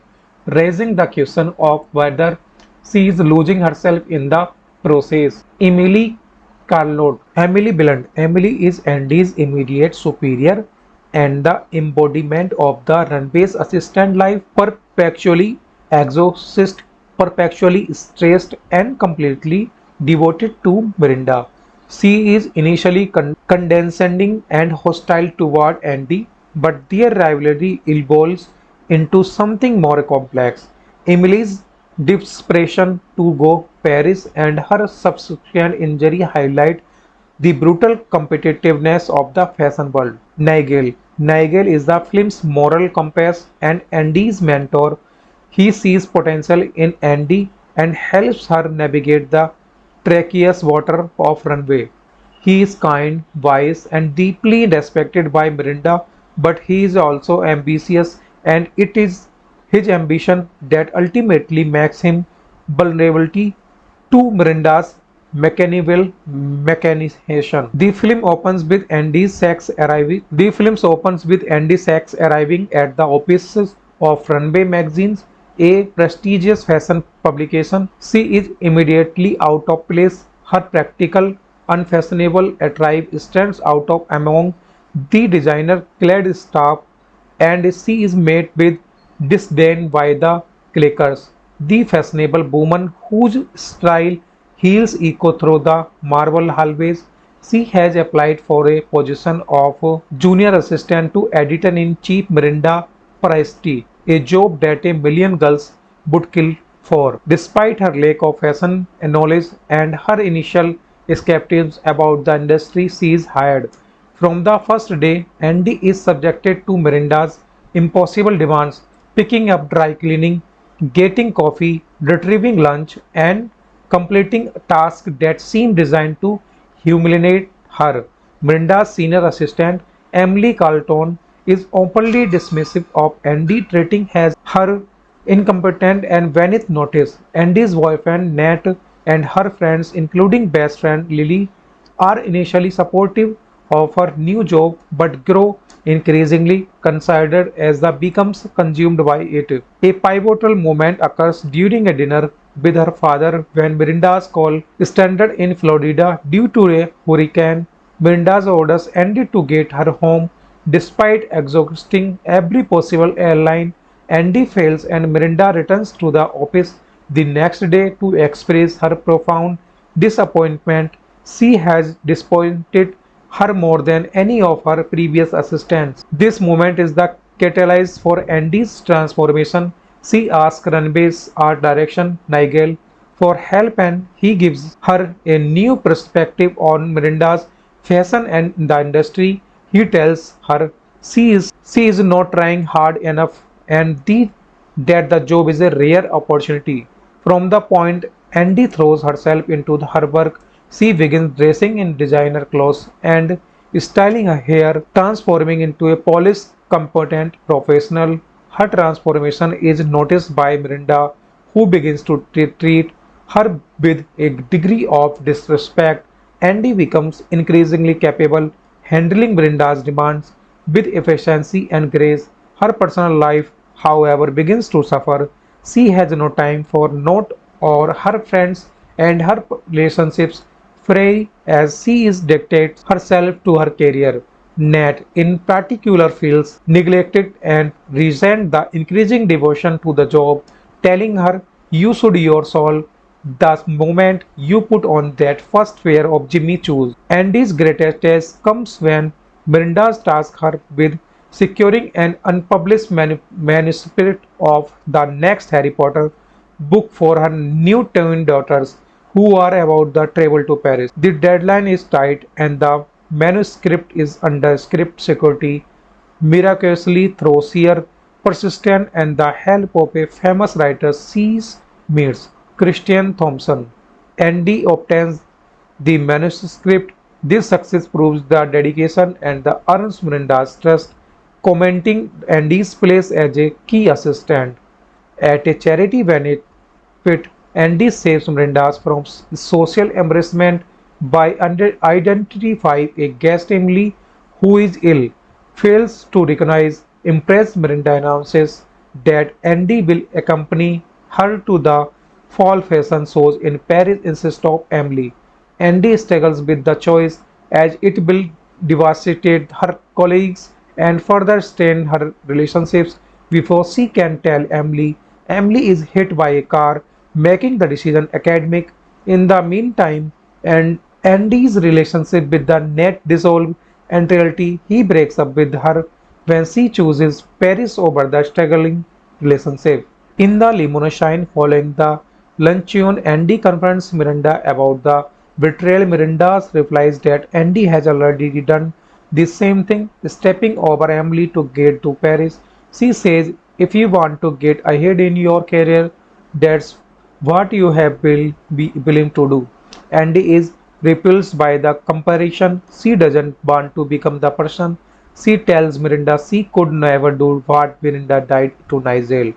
raising the question of whether she is losing herself in the process. Emily Blunt. Emily is Andy's immediate superior and the embodiment of the runway's assistant life, perpetually exorcist, perpetually stressed and completely devoted to Miranda. She is initially condescending and hostile toward Andy, but their rivalry evolves into something more complex. Emily's desperation to go Paris and her subsequent injury highlight the brutal competitiveness of the fashion world. Nigel is the film's moral compass and Andy's mentor. He sees potential in Andy and helps her navigate the treacherous water of runway. He is kind, wise, and deeply respected by Miranda, but he is also ambitious, and it is his ambition that ultimately makes him vulnerable to Miranda's mechanical mechanization. The film opens with Andy Sachs arriving at the offices of Runway Magazines, a prestigious fashion publication. She is immediately out of place. Her practical, unfashionable attire stands out of among the designer-clad staff, and she is met with disdain by the clickers. The fashionable woman whose style heels echo through the marble hallways. She has applied for a position of junior assistant to editor-in-chief Miranda Priestley, a job that a million girls would kill for. Despite her lack of fashion knowledge and her initial skepticism about the industry she is hired. From the first day, Andy is subjected to Miranda's impossible demands, picking up dry cleaning, getting coffee, retrieving lunch, and completing tasks that seem designed to humiliate her. Miranda's senior assistant, Emily Carlton, is openly dismissive of Andy, treating her incompetent and beneath notice. Andy's boyfriend Nat and her friends, including best friend Lily, are initially supportive of her new job but grow increasingly concerned as the becomes consumed by it. A pivotal moment occurs during a dinner with her father when Miranda's call stranded in Florida due to a hurricane. Miranda's orders ended to get her home despite exhausting every possible airline. Andy fails and Miranda returns to the office the next day to express her profound disappointment. She has disappointed her more than any of her previous assistants. This moment is the catalyst for Andy's transformation. She asks Runway's art direction, Nigel, for help and he gives her a new perspective on Miranda's fashion and the industry. He tells her she is not trying hard enough and that the job is a rare opportunity. From the point Andy throws herself into her work, she begins dressing in designer clothes and styling her hair, transforming into a polished, competent professional. Her transformation is noticed by Miranda, who begins to treat her with a degree of disrespect. Andy becomes increasingly capable, handling Miranda's demands with efficiency and grace. Her personal life, however, begins to suffer. She has no time for Not or her friends, and her relationships fray as she is dictates herself to her career. Nat, in particular, feels neglected and resents the increasing devotion to the job, telling her, "You should your soul the moment you put on that first pair of Jimmy shoes." Andy's greatest test comes when Miranda tasks her with securing an unpublished manuscript of the next Harry Potter book for her new twin daughters who are about to travel to Paris. The deadline is tight and the manuscript is under strict security. Miraculously, through sheer persistence and the help of a famous writer she meets, Christian Thompson, Andy obtains the manuscript. This success proves the dedication and the earns Miranda's trust, commenting Andy's place as a key assistant. At a charity benefit, Andy saves Miranda from social embarrassment by identifying a guest Emily who is ill. Fails to recognize, impressed Miranda announces that Andy will accompany her to the fall fashion shows in Paris instead of Emily. Andy struggles with the choice as it will devastate her colleagues and further strain her relationships before she can tell Emily Emily is hit by a car, making the decision academic. In the meantime, and Andy's relationship with the net dissolves entirely. He breaks up with her when she chooses Paris over the struggling relationship. In the limousine following the luncheon, Andy confronts Miranda about the betrayal. Miranda replies that Andy has already done the same thing, stepping over Emily to get to Paris. She says, if you want to get ahead in your career, that's what you have be willing to do. Andy is repulsed by the comparison. She doesn't want to become the person. She tells Miranda she could never do what Miranda did to Nigel,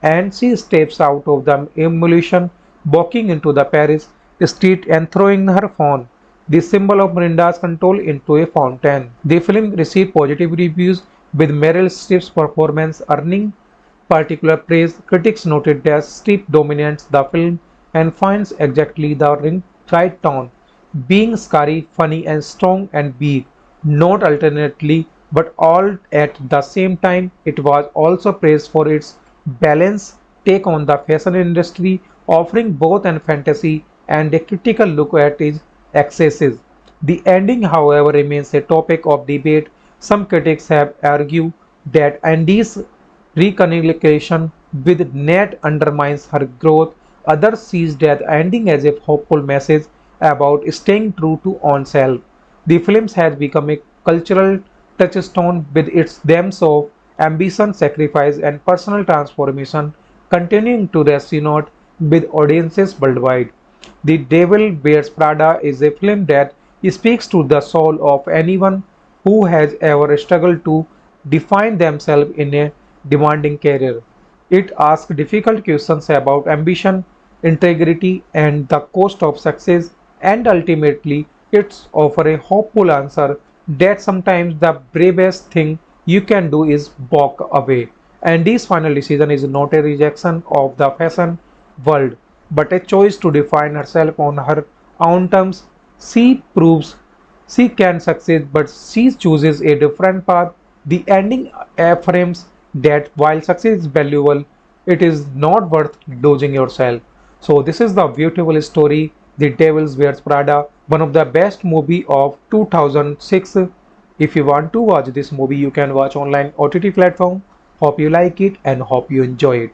and she steps out of the emulation, walking into the Paris street and throwing her phone, the symbol of Miranda's control, into a fountain. The film received positive reviews, with Meryl Streep's performance earning particular praise. Critics noted that Streep dominates the film and finds exactly the right tone, being scary, funny, and strong and big, not alternately, but all at the same time. It was also praised for its balanced take on the fashion industry, offering both an fantasy and a critical look at its excesses. The ending, however, remains a topic of debate. Some critics have argued that Andy's reconciliation with Ned undermines her growth. Others see that ending as a hopeful message about staying true to oneself. The film has become a cultural touchstone with its themes of ambition, sacrifice, and personal transformation, continuing to resonate with audiences worldwide. The Devil Wears Prada is a film that speaks to the soul of anyone who has ever struggled to define themselves in a demanding career. It asks difficult questions about ambition, integrity, and the cost of success, and ultimately, it offers a hopeful answer that sometimes the bravest thing you can do is walk away. And this final decision is not a rejection of the fashion world, but a choice to define herself on her own terms. She proves she can succeed, but she chooses a different path. The ending affirms that while success is valuable, it is not worth losing yourself. So this is the beautiful story, The Devil Wears Prada, one of the best movie of 2006. If you want to watch this movie, you can watch online OTT platform. Hope you like it and hope you enjoy it.